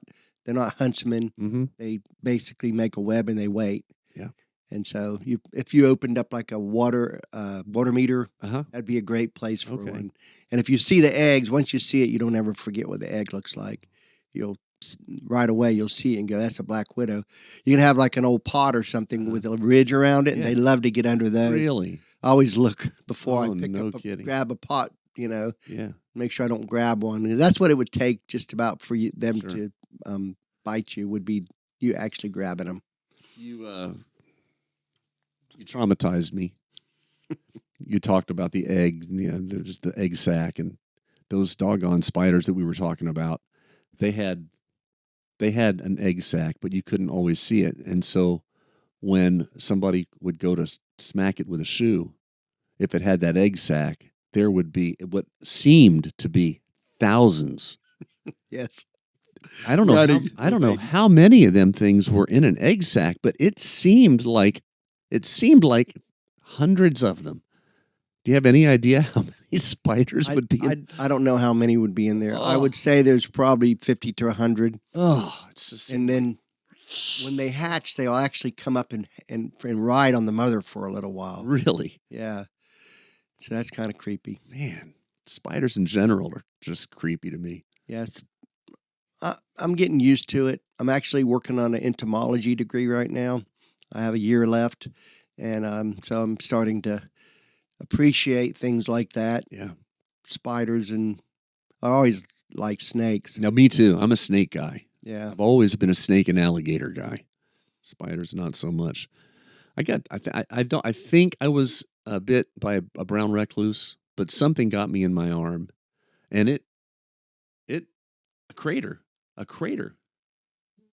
huntsmen. They basically make a web and they wait. Yeah. And so if you opened up like a water meter, that'd be a great place for one. And if you see the eggs, once you see it, you don't ever forget what the egg looks like. Right away you'll see it and go, that's a black widow. You can have like an old pot or something with a ridge around it, and they love to get under those. Really? I always look before I grab a pot, make sure I don't grab one. And that's what it would take just about for them to bite you, would be you actually grabbing them. You traumatized me. You talked about the egg, just the egg sac, and those doggone spiders that we were talking about. They had an egg sac, but you couldn't always see it. And so when somebody would go to smack it with a shoe, if it had that egg sac, there would be what seemed to be thousands. Yes. I don't know how many of them things were in an egg sac, but it seemed like hundreds of them. Do you have any idea how many spiders would be in? I don't know how many would be in there. I Oh. would say there's probably 50 to 100. Oh, it's just. And then when they hatch, they'll actually come up and ride on the mother for a little while. Really? Yeah. So that's kind of creepy. Man, spiders in general are just creepy to me. Yes. I'm getting used to it. I'm actually working on an entomology degree right now. I have a year left, and so I'm starting to appreciate things like that. Yeah. Spiders, and I always like snakes. Now, me too. I'm a snake guy. Yeah. I've always been a snake and alligator guy. Spiders, not so much. I think I was bit by a brown recluse, but something got me in my arm, and a crater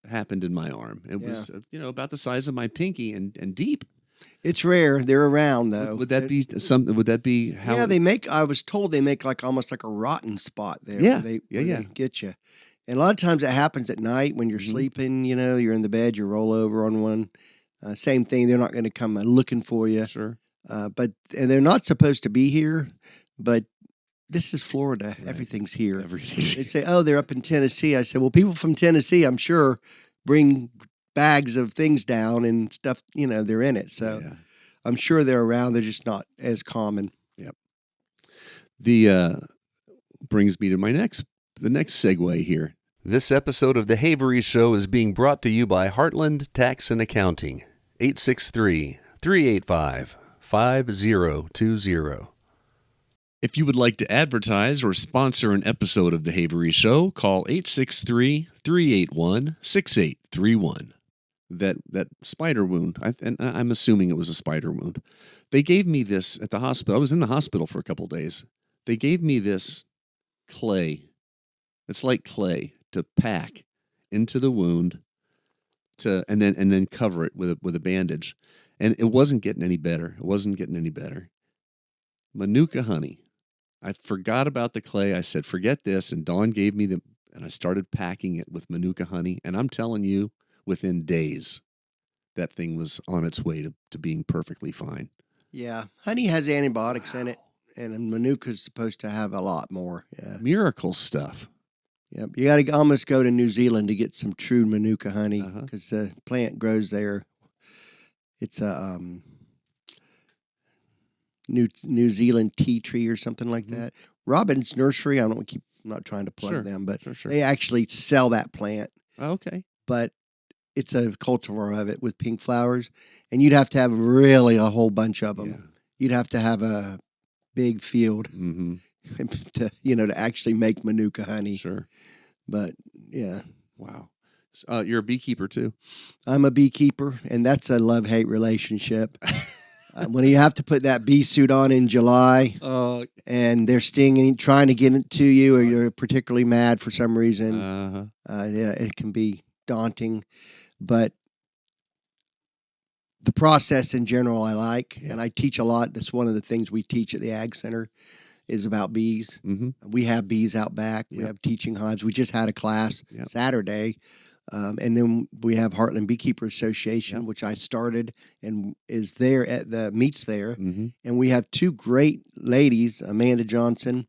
happened in my arm. It was about the size of my pinky and deep. It's rare. They're around though. Would that be something? Would that be how? Yeah, they make. I was told they make like almost like a rotten spot there. Yeah, where yeah. they get you. And a lot of times it happens at night when you're sleeping. You're in the bed, you roll over on one. Same thing. They're not going to come looking for you. Sure. And they're not supposed to be here. But this is Florida. Right. Everything's here. Everything's They say, "Oh, they're up in Tennessee." I said, "Well, people from Tennessee, I'm sure, bring bags of things down and stuff. They're in it. So I'm sure they're around. They're just not as common." Yep. The brings me to the next segue here. This episode of The Havery Show is being brought to you by Heartland Tax and Accounting, 863-385-5020. If you would like to advertise or sponsor an episode of The Havery Show, call 863-381-6831. That spider wound, I'm assuming it was a spider wound. They gave me this at the hospital. I was in the hospital for a couple days. They gave me this clay. It's like clay to pack into the wound and then cover it with a bandage. And it wasn't getting any better. Manuka honey. I forgot about the clay. I said, forget this. And Dawn gave me and I started packing it with Manuka honey. And I'm telling you, within days, that thing was on its way to being perfectly fine. Yeah. Honey has antibiotics in it. And Manuka's supposed to have a lot more. Yeah. Miracle stuff. Yep. You got to almost go to New Zealand to get some true Manuka honey because the plant grows there. It's a New Zealand tea tree or something like that. Robin's Nursery. I'm not trying to plug them, but they actually sell that plant. Okay. But it's a cultivar of it with pink flowers, and you'd have to have really a whole bunch of them. Yeah. You'd have to have a big field to actually make Manuka honey. Sure. But yeah. Wow. You're a beekeeper too. I'm a beekeeper, and that's a love-hate relationship. When you have to put that bee suit on in July, and they're stinging, trying to get it to you, or you're particularly mad for some reason, it can be daunting. But the process in general I like, and I teach a lot. That's one of the things we teach at the Ag Center is about bees. We have bees out back. We have teaching hives. We just had a class Saturday. And then we have Heartland Beekeeper Association, which I started and is there at the meets there. And we have two great ladies, Amanda Johnson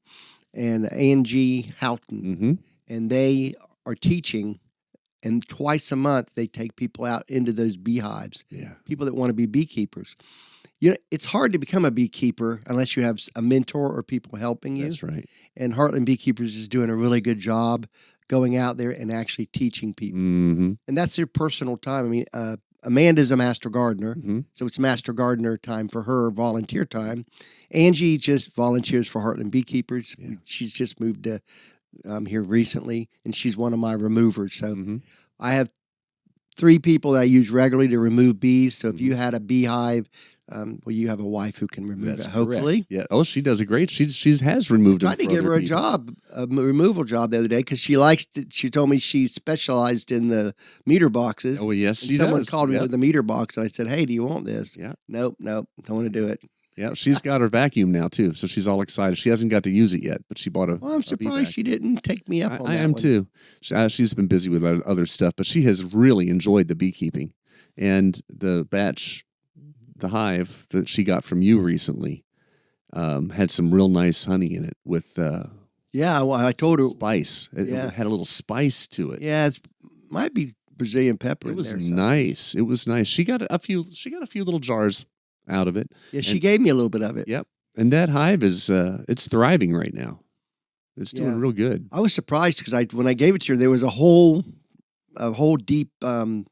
and Angie Houghton. And they are teaching, and twice a month they take people out into those beehives, people that want to be beekeepers. It's hard to become a beekeeper unless you have a mentor or people helping you. That's right. And Heartland Beekeepers is doing a really good job going out there and actually teaching people. And that's their personal time. I mean, Amanda's a master gardener, so it's master gardener time for her, volunteer time. Angie just volunteers for Heartland Beekeepers. She's just moved to here recently, and she's one of my removers. So I have 3 people that I use regularly to remove bees. So if you had a beehive, you have a wife who can remove it, hopefully. Correct. Yeah. Oh, she does a great. She has removed. I tried to give her a removal job the other day because she likes to. She told me she specialized in the meter boxes. Oh, yes, she someone does. called me with the meter box, and I said, "Hey, do you want this?" Yeah. Nope, don't want to do it. Yeah, she's got her vacuum now too, so she's all excited. She hasn't got to use it yet, but she bought a. Well, I'm surprised she didn't take me up on that. I am too. She's been busy with other stuff, but she has really enjoyed the beekeeping, and the hive that she got from you recently. had some real nice honey in it with Yeah, well, I told her. spice. It had a little spice to it. Yeah, it might be Brazilian pepper It in was there. nice. It was nice. She got a few. She got a few little jars out of it. Yeah, she And- gave me a little bit of it. Yep. And that hive is it's thriving right now. It's doing real good. I was surprised because when I gave it to her, there was a whole deep. I'm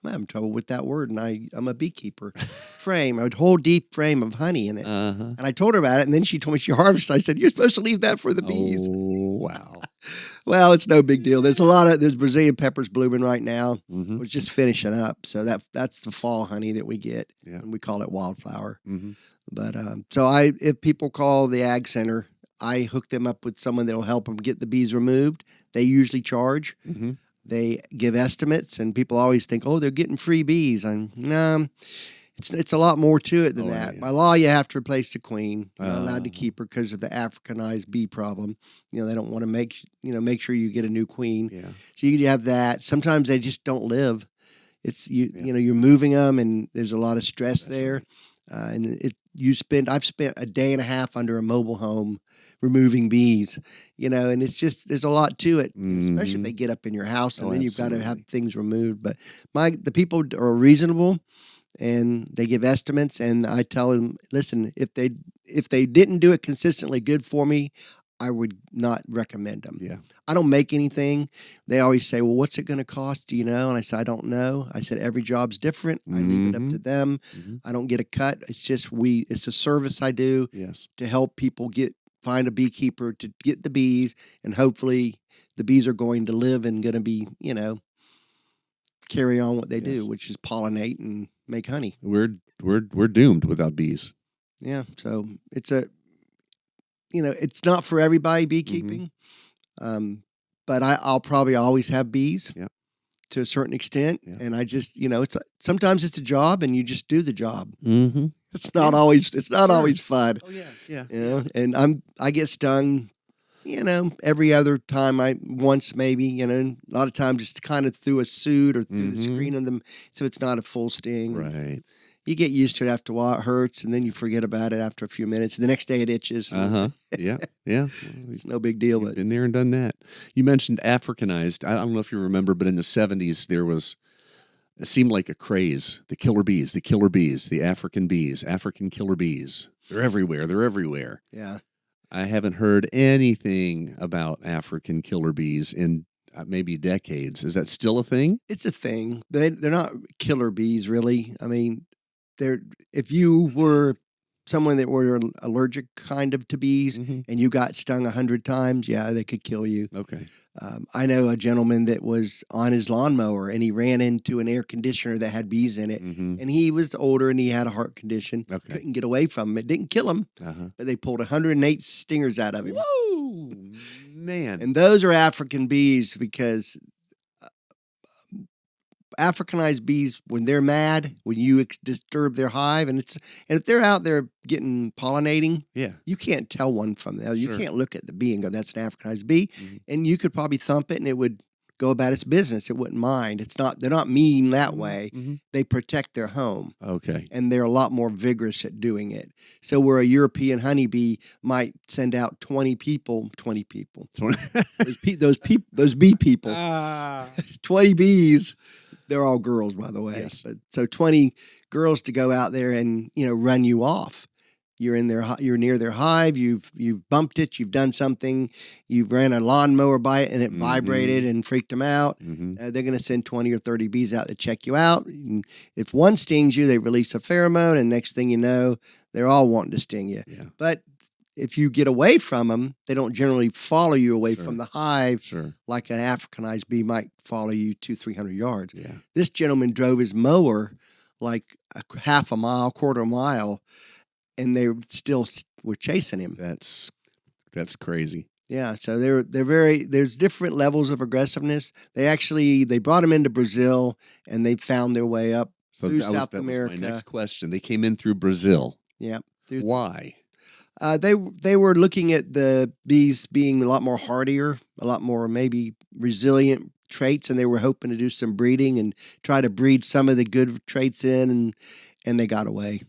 having trouble with that word, and I'm a beekeeper. Frame, a whole deep frame of honey in it. And I told her about it, and then she told me she harvested. I said, "You're supposed to leave that for the bees." Oh wow! Well, it's no big deal. There's there's Brazilian peppers blooming right now. Mm-hmm. We're just finishing up, so that's the fall honey that we get, and we call it wildflower. Mm-hmm. But so if people call the ag center, I hook them up with someone that will help them get the bees removed. They usually charge. Mm-hmm. They give estimates, and people always think, "Oh, they're getting free bees." No, it's a lot more to it than that. Yeah. By law, you have to replace the queen. You're not allowed to Uh-huh. keep her because of the Africanized bee problem. They don't want to make sure you get a new queen. Yeah. So you have that. Sometimes they just don't live. It's you're moving them, and there's a lot of stress there. And I've spent a day and a half under a mobile home removing bees, and there's a lot to it, especially if they get up in your house, and then you've got to have things removed. But the people are reasonable, and they give estimates, and I tell them, listen, if they didn't do it consistently good for me, I would not recommend them. Yeah. I don't make anything. They always say, well, what's it going to cost? Do you know? And I said, I don't know. I said, every job's different. I leave it up to them. Mm-hmm. I don't get a cut. It's just it's a service I do to help people find a beekeeper to get the bees, and hopefully the bees are going to live and going to be, carry on what they do, which is pollinate and make honey. We're doomed without bees. Yeah. So it's it's not for everybody beekeeping. But I'll probably always have bees to a certain extent. Yeah. And I just, sometimes it's a job and you just do the job. Mm-hmm. It's not always fun. Oh yeah. And I get stung, every other time once maybe, a lot of times it's kind of through a suit or through the screen of them. So it's not a full sting. Right. You get used to it after a while. It hurts, and then you forget about it after a few minutes. The next day it itches. Yeah. Yeah. It's no big deal. But been there and done that. You mentioned Africanized. I don't know if you remember, but in the 70s it seemed like a craze. The killer bees, the African killer bees. They're everywhere. Yeah. I haven't heard anything about African killer bees in maybe decades. Is that still a thing? It's a thing. They're not killer bees, really. I mean, if you were someone that were allergic kind of to bees and you got stung 100 times, yeah, they could kill you. Okay. I know a gentleman that was on his lawnmower and he ran into an air conditioner that had bees in it, and he was older and he had a heart condition. Okay. Couldn't get away from them. It didn't kill him, but they pulled 108 stingers out of him. Whoa, man! And those are African bees because Africanized bees, when they're mad, when you disturb their hive, and if they're out there getting pollinating, you can't tell one from the other. You can't look at the bee and go, "That's an Africanized bee," and you could probably thump it, and it would go about its business. It wouldn't mind. They're not mean that way. They protect their home. Okay, and they're a lot more vigorous at doing it. So where a European honeybee might send out 20 people, those bee people, 20 bees. They're all girls, by the way. Yes. But, so 20 girls to go out there and run you off. You're near their hive. You've bumped it. You've done something. You've ran a lawnmower by it and it vibrated and freaked them out. They're going to send 20 or 30 bees out to check you out. And if one stings you, they release a pheromone, and next thing you know, they're all wanting to sting you. Yeah. But if you get away from them, they don't generally follow you away from the hive like an Africanized bee might follow you 200-300 yards. Yeah. This gentleman drove his mower like a half a mile, quarter of a mile, and they still were chasing him. That's crazy. Yeah, so there's different levels of aggressiveness. They brought him into Brazil, and they found their way up through South America. Was my next question. They came in through Brazil. Yeah. Why? They were looking at the bees being a lot more hardier, a lot more maybe resilient traits, and they were hoping to do some breeding and try to breed some of the good traits in, and they got away.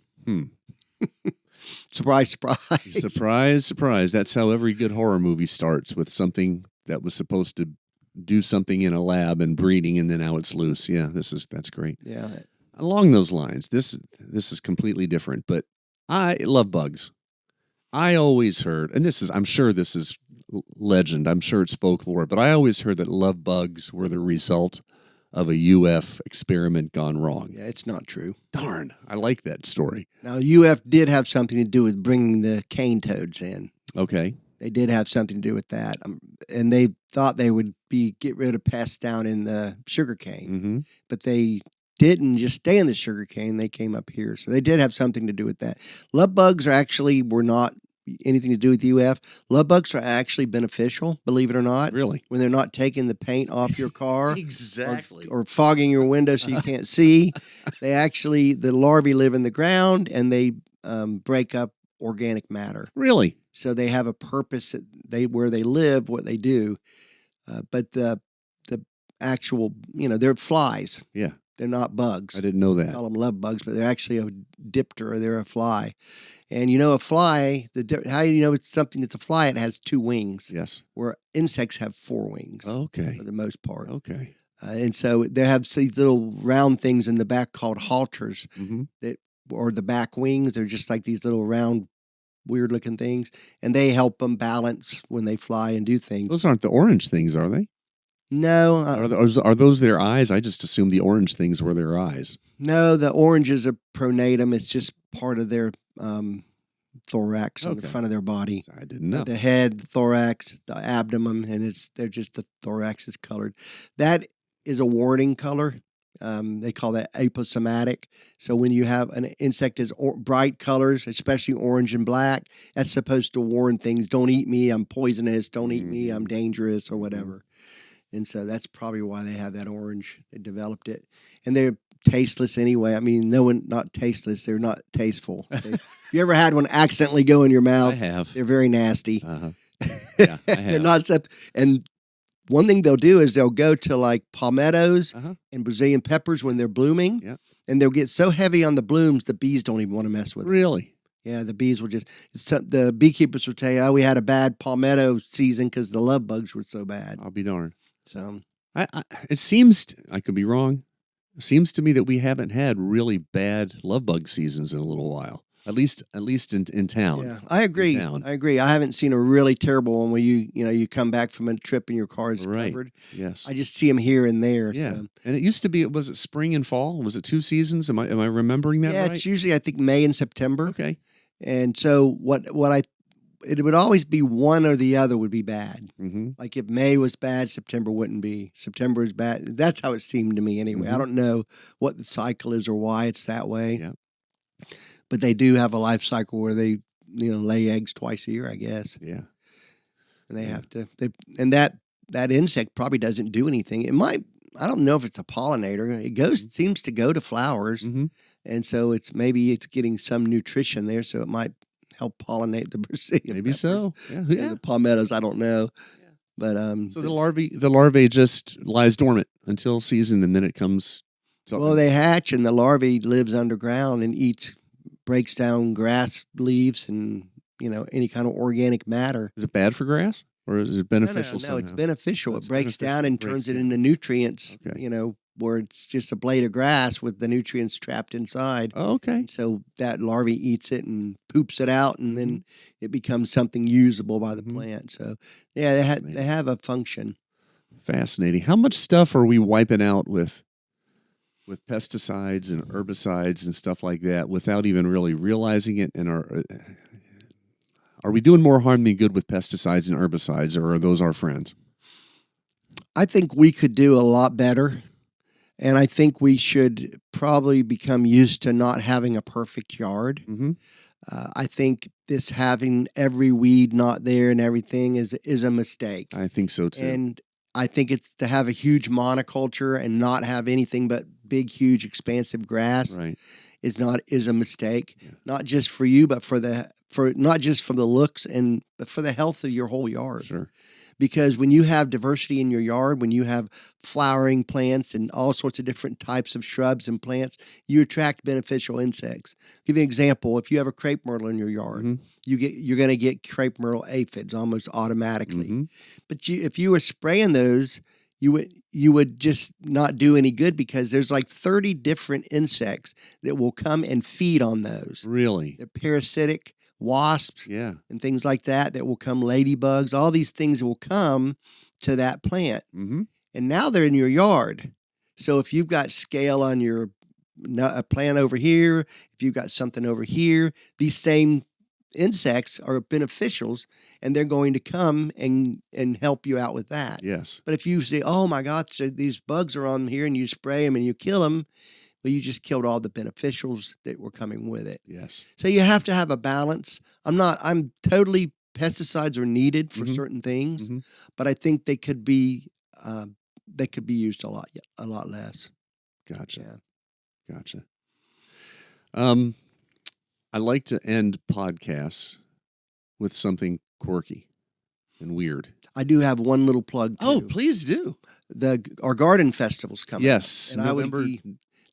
Surprise, surprise. Surprise, surprise. That's how every good horror movie starts, with something that was supposed to do something in a lab and breeding, and then now it's loose. Yeah, that's great. Yeah. Along those lines, this is completely different, but I love bugs. I always heard, and I'm sure this is legend, I'm sure it's folklore, but I always heard that love bugs were the result of a UF experiment gone wrong. Yeah, it's not true. Darn, I like that story. Now, UF did have something to do with bringing the cane toads in. Okay. They did have something to do with that. And they thought they would get rid of pests down in the sugarcane. Mm-hmm. But they didn't just stay in the sugarcane. They came up here. So they did have something to do with that. Love bugs were not anything to do with UF. Love bugs are actually beneficial, believe it or not. Really? When they're not taking the paint off your car. Exactly. Or fogging your window so you can't see. The larvae live in the ground and they break up organic matter. Really? So they have a purpose where they live, what they do. But the actual, they're flies. Yeah. They're not bugs. I didn't know We that. call them love bugs, but they're actually a diptera. They're a fly. And a fly, how you know it's something that's a fly, it has 2 wings. Yes. Where insects have 4 wings. Okay. For the most part. Okay. And so they have these little round things in the back called halters, Mm-hmm. or the back wings. They're just like these little round, weird-looking things. And they help them balance when they fly and do things. Those aren't the orange things, are they? No. Are those their eyes? I just assumed the orange things were their eyes. No, the orange is a pronatum. It's just part of their thorax on the front of their body. I didn't know. The head, the thorax, the abdomen, and they're just the thorax is colored. That is a warning color. They call that aposematic. So when you have an insect is bright colors, especially orange and black, that's supposed to warn things. Don't eat me. I'm poisonous. Don't eat me. I'm dangerous or whatever. And so that's probably why they have that orange. They developed it. And they're tasteless anyway. I mean, not tasteless. They're not tasteful. If you ever had one accidentally go in your mouth, I have. They're very nasty. Uh-huh. Yeah, I have. They're not and one thing they'll do is they'll go to like palmettos and Brazilian peppers when they're blooming. Yep. And they'll get so heavy on the blooms, the bees don't even want to mess with them. Really? Yeah, the bees will the beekeepers will tell you, we had a bad palmetto season because the love bugs were so bad. I'll be darned. So it seems, I could be wrong, it seems to me that we haven't had really bad love bug seasons in a little while. At least in town. Yeah, I agree. I haven't seen a really terrible one where you come back from a trip and your car is covered. Yes. I just see them here and there. Yeah. So. And it used to be, was it spring and fall? Was it 2 seasons? Am I remembering that right? Yeah, it's usually I think May and September. Okay. And so it would always be one or the other would be bad. Mm-hmm. Like if May was bad, September wouldn't be. September is bad. That's how it seemed to me anyway. I don't know what the cycle is or why it's that way. Yeah. But they do have a life cycle where they, lay eggs twice a year, I guess. Yeah. And they have to. And that insect probably doesn't do anything. It might. I don't know if it's a pollinator. It seems to go to flowers, and so it's getting some nutrition there, so it might help pollinate the Brazilian Maybe peppers. so. Yeah. The palmettos. I don't know. Yeah. But so the larvae just lies dormant until season, and then it comes. Well, they hatch, and the larvae lives underground and breaks down grass leaves and any kind of organic matter. Is it bad for grass, or is it beneficial? No, it's beneficial. It breaks down and turns it into nutrients. Okay. Where it's just a blade of grass with the nutrients trapped inside. Oh, okay. And so that larvae eats it and poops it out, and then it becomes something usable by the plant. So yeah, they have a function. Fascinating. How much stuff are we wiping out with pesticides and herbicides and stuff like that without even really realizing it? And are we doing more harm than good with pesticides and herbicides, or are those our friends? I think we could do a lot better, and I think we should probably become used to not having a perfect yard. Mm-hmm. I think this having every weed not there and everything is a mistake. I think so too. And I think it's to have a huge monoculture and not have anything but big, huge, expansive grass is a mistake. Yeah. Not just for you, but for not just for the looks but for the health of your whole yard. Sure. Because when you have diversity in your yard, when you have flowering plants and all sorts of different types of shrubs and plants, you attract beneficial insects. Give you an example. If you have a crepe myrtle in your yard, Mhm. you're going to get crepe myrtle aphids almost automatically. Mhm. But if you were spraying those, you would just not do any good, because there's like 30 different insects that will come and feed on those. Really? They're parasitic wasps Yeah. and things like that will come, ladybugs, all these things will come to that plant. Mm-hmm. And now they're in your yard. So if you've got scale on a plant over here, if you've got something over here, these same insects are beneficials, and they're going to come and help you out with that. Yes. But if you say, oh my God, so these bugs are on here, and you spray them and you kill them, well, you just killed all the beneficials that were coming with it. Yes. So you have to have a balance. I'm totally, pesticides are needed for certain things, but I think they could be used a lot less. Gotcha. Yeah. Gotcha. I like to end podcasts with something quirky and weird. I do have one little plug too. Oh, please do. Our garden festival's coming. Yes. Up, and November. I would be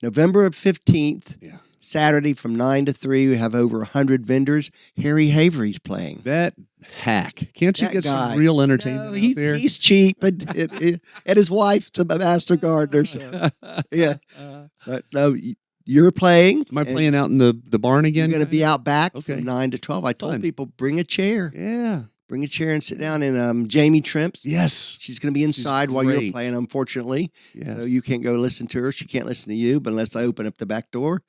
November 15th. Yeah. Saturday from 9 to 3. We have over 100 vendors. Harry Havery's playing. That hack. Can't you That get guy. some real entertainment out there? He's cheap, and his wife's a master gardener. So, yeah. But no, you're playing. Am I playing out in the barn again? You're going to be out back Okay. from 9 to 12. I told Fun. people, bring a chair. Yeah. Bring a chair and sit down. And Jamie Trimps, Yes. she's going to be inside while you're great. playing, unfortunately. Yes. So you can't go listen to her. She can't listen to you, but unless I open up the back door.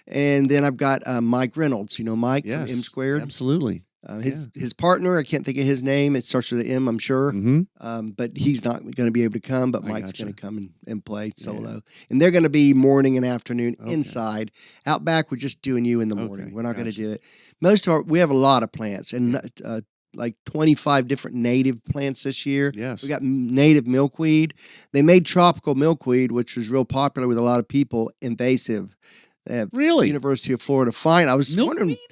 And then I've got Mike Reynolds. You know Mike Yes. from M Squared? Absolutely. His partner, I can't think of his name. It starts with an M, I'm sure. Mm-hmm. But he's not going to be able to come. But I Mike's gotcha. going to come and play solo. And they're going to be morning and afternoon Okay. inside. Out back, we're just doing you in the morning. Okay, We're not going to gotcha. do it. We have a lot of plants, and like 25 different native plants this year. Yes. We got native milkweed. They made tropical milkweed, which was real popular with a lot of people, invasive. They have Really? University of Florida fine. I was wondering. Milkweed?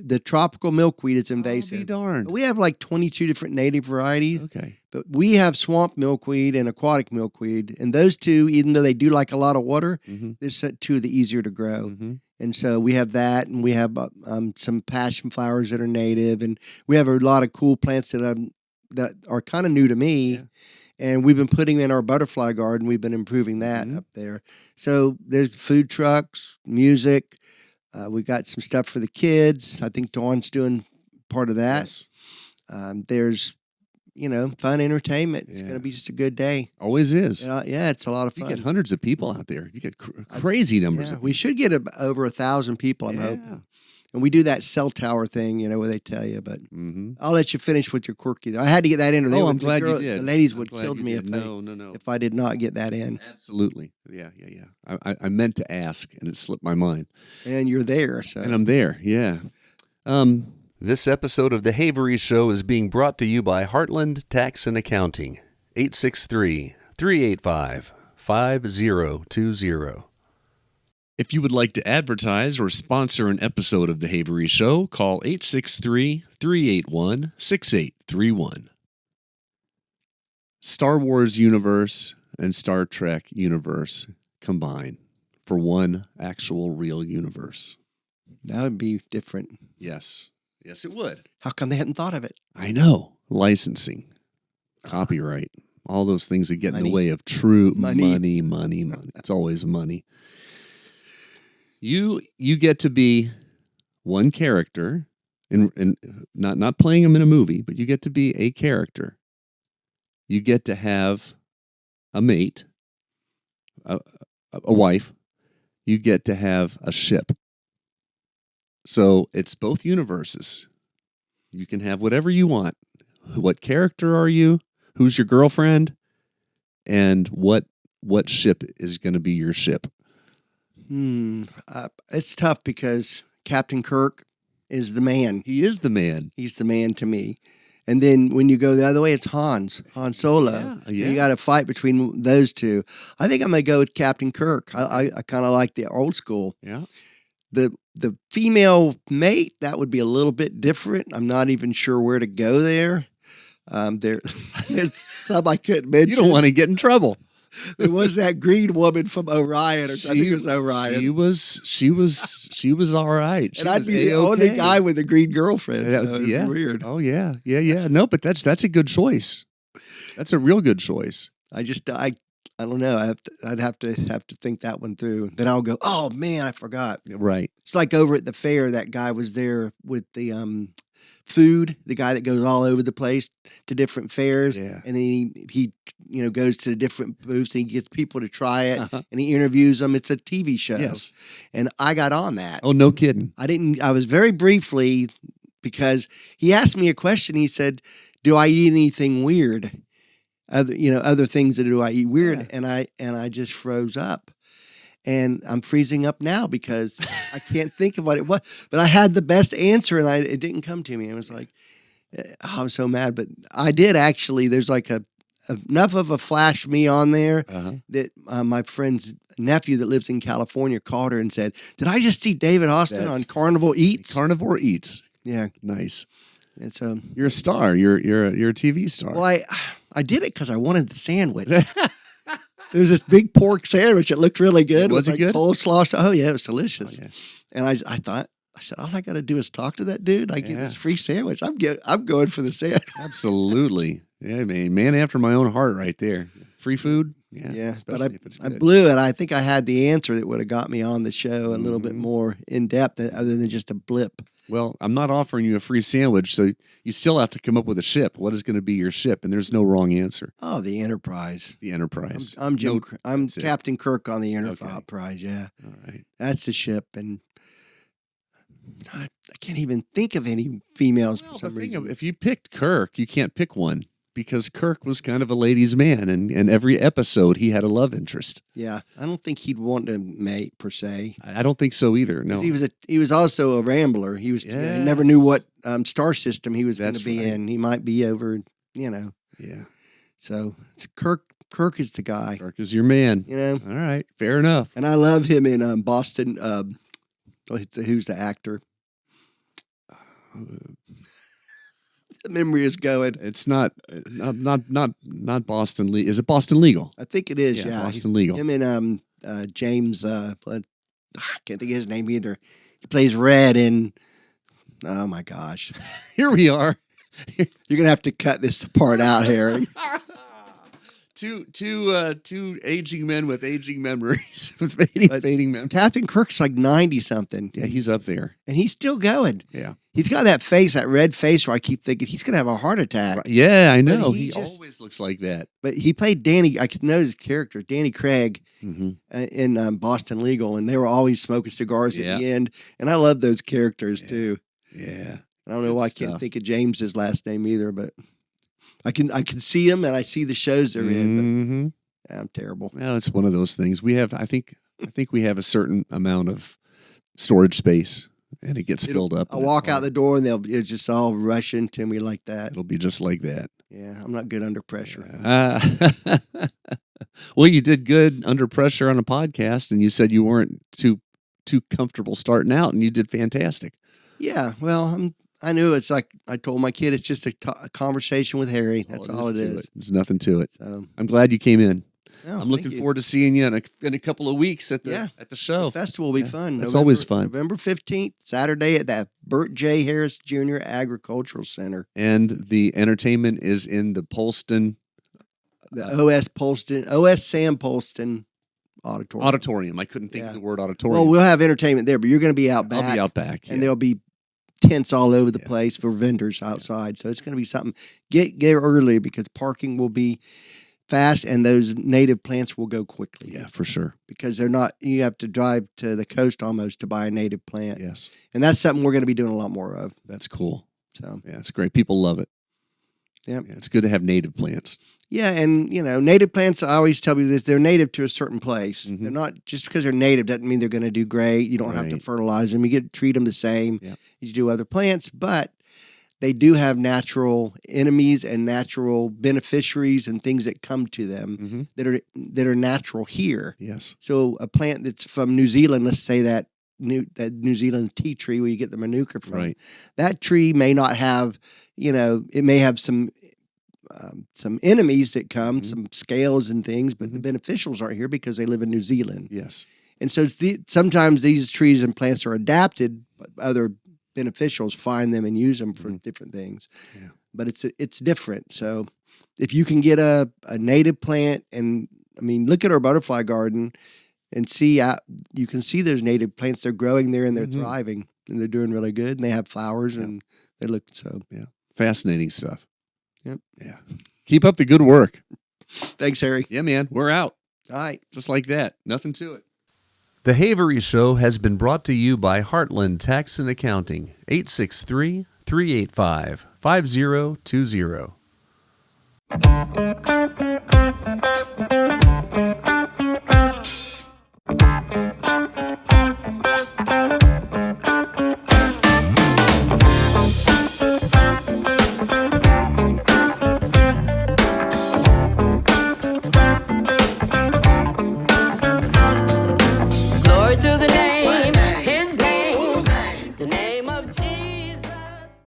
The tropical milkweed is I'll invasive. be darned. We have like 22 different native varieties, Okay. but we have swamp milkweed and aquatic milkweed. And those two, even though they do like a lot of water, Mm-hmm. they're two of the easier to grow. Mm-hmm. And so we have that, and we have some passion flowers that are native, and we have a lot of cool plants that are kind of new to me. Yeah. And we've been putting in our butterfly garden. We've been improving that Mhm. up there. So there's food trucks, music. We got some stuff for the kids. I think Dawn's doing part of that. Yes. There's, fun entertainment. It's Yeah. going to be just a good day. Always is. Yeah, it's a lot of You fun. get hundreds of people out there. You get crazy numbers Yeah, of we should get over 1,000 people, I'm hoping. And we do that cell tower thing, where they tell you. But Mm-hmm. I'll let you finish with your quirky, though. I had to get that in. Oh, I'm glad you did. The ladies I'm would glad kill you me did. No. if I did not get that in. Absolutely. Yeah. I meant to ask, and it slipped my mind. And you're there, so. And I'm there. Yeah. This episode of The Havery Show is being brought to you by Heartland Tax and Accounting, 863-385-5020. If you would like to advertise or sponsor an episode of The Havery Show, call 863-381-6831. Star Wars universe and Star Trek universe combine for one actual real universe. That would be different. Yes. Yes, it would. How come they hadn't thought of it? I know. Licensing, copyright, all those things that get in Money. the way of true Money. money. It's always money. You get to be one character, and not playing them in a movie, but you get to be a character. You get to have a mate, a wife. You get to have a ship. So it's both universes. You can have whatever you want. What character are you? Who's your girlfriend? And what ship is going to be your ship? It's tough because Captain Kirk is the man. He is the man. He's the man to me. And then when you go the other way, it's Han Solo. Yeah, So you got to fight between those two. I think I'm going to go with Captain Kirk. I kind of like the old school. Yeah. The female mate, that would be a little bit different. I'm not even sure where to go there. There's some I couldn't mention. You don't want to get in trouble. There was that green woman from Orion, or I think it was Orion. She was all right. And I'd be the only guy with a green girlfriend. So yeah. Weird. Oh yeah. No, but that's a good choice. That's a real good choice. I don't know. I'd have to think that one through. Then I'll go, oh man, I forgot. Right. It's like over at the fair, that guy was there with the food, the guy that goes all over the place to different fairs. Yeah. And then he goes to the different booths and he gets people to try it and he interviews them. It's a TV show. Yes. And I got on that. Oh, no kidding. I was very briefly, because he asked me a question. He said, do I eat anything weird? Other things that do I eat weird? Yeah. And I just froze up. And I'm freezing up now because I can't think of what it was. But I had the best answer, and it didn't come to me. I was like, I was so mad. But I did actually. There's like enough of a flash me on there that my friend's nephew that lives in California called her and said, "Did I just see David Austin on Carnival Eats?" Carnivore Eats. Yeah, nice. It's you're a star. You're a TV star. Well, I did it because I wanted the sandwich. There was this big pork sandwich. It looked really good. Was it good? Coleslaw. Oh, yeah, it was delicious. Oh, yeah. And I said, all I got to do is talk to that dude. I get this free sandwich. I'm going for the sandwich. Absolutely. Yeah, man after my own heart right there. Free food. Yeah. But I blew it. I think I had the answer that would have got me on the show a little bit more in depth other than just a blip. Well, I'm not offering you a free sandwich, so you still have to come up with a ship. What is going to be your ship? And there's no wrong answer. Oh, the Enterprise. The Enterprise. I'm Captain Kirk on the Enterprise. Yeah. All right. That's the ship, and I can't even think of any females for some reason. If you picked Kirk, you can't pick one because Kirk was kind of a ladies' man, and every episode he had a love interest. Yeah, I don't think he'd want to mate per se. I don't think so either. No, he was also a rambler. He was never knew what star system he was going to be in. He might be over, Yeah. So it's Kirk. Kirk is the guy. Kirk is your man. All right, fair enough. And I love him in Boston. Who's the actor? The memory is going. It's not Boston Legal. Is it Boston Legal? I think it is. Yeah, Boston Legal. Him and James. I can't think of his name either. He plays Red in. Oh my gosh! Here we are. You're gonna have to cut this part out, Harry. Two aging men with aging memories, with fading memories. Captain Kirk's like 90-something. Yeah, he's up there, and he's still going. Yeah, he's got that face, that red face, where I keep thinking he's gonna have a heart attack. Right. Yeah, I know. He always looks like that. But he played Danny. I can know his character, Danny Craig, in Boston Legal, and they were always smoking cigars at the end. And I love those characters too. Yeah, I don't know why I can't think of James's last name either, but. I can see them and I see the shows they're in. But I'm terrible. Well, it's one of those things. We have, I think we have a certain amount of storage space, and it gets filled up. I'll walk out the door and they'll just all rush into me like that. It'll be just like that. Yeah, I'm not good under pressure. Well, you did good under pressure on a podcast, and you said you weren't too comfortable starting out, and you did fantastic. Yeah, well, I knew it's like I told my kid, it's just a conversation with Harry. That's all it is. There's nothing to it. So, I'm glad you came in. Oh, I'm looking forward to seeing you in a couple of weeks at the show. The festival will be fun. It's always fun. November 15th, Saturday at that Burt J. Harris Jr. Agricultural Center. And the entertainment is in the Polston. The OS Sam Polston Auditorium. I couldn't think of the word auditorium. Well, we'll have entertainment there, but you're going to be out back. I'll be out back. And there'll be tents all over the place for vendors outside. So it's going to be something. Get early because parking will be fast and those native plants will go quickly. Yeah, for sure. Because they're not, you have to drive to the coast almost to buy a native plant. Yes. And that's something we're going to be doing a lot more of. That's cool. So, yeah, it's great. People love it. Yep. Yeah, it's good to have native plants. Yeah, and native plants, I always tell you this, they're native to a certain place. They're not, just because they're native doesn't mean they're going to do great. You don't have to fertilize them. You get to treat them the same as you do other plants, but they do have natural enemies and natural beneficiaries and things that come to them that are natural here. Yes. So a plant that's from New Zealand, let's say that New Zealand tea tree where you get the manuka from, that tree may not have, it may have some some enemies that come, some scales and things, but the beneficials aren't here because they live in New Zealand. Yes. And so sometimes these trees and plants are adapted, but other beneficials find them and use them for different things. Yeah. But it's different. So if you can get a native plant, and I mean, look at our butterfly garden and see, you can see those native plants. They're growing there and they're thriving and they're doing really good. And they have flowers and they look so. Yeah. Fascinating stuff. Yep. Yeah. Keep up the good work. Thanks, Harry. Yeah, man. We're out. All right. Just like that. Nothing to it. The Havery Show has been brought to you by Heartland Tax and Accounting, 863-385-5020.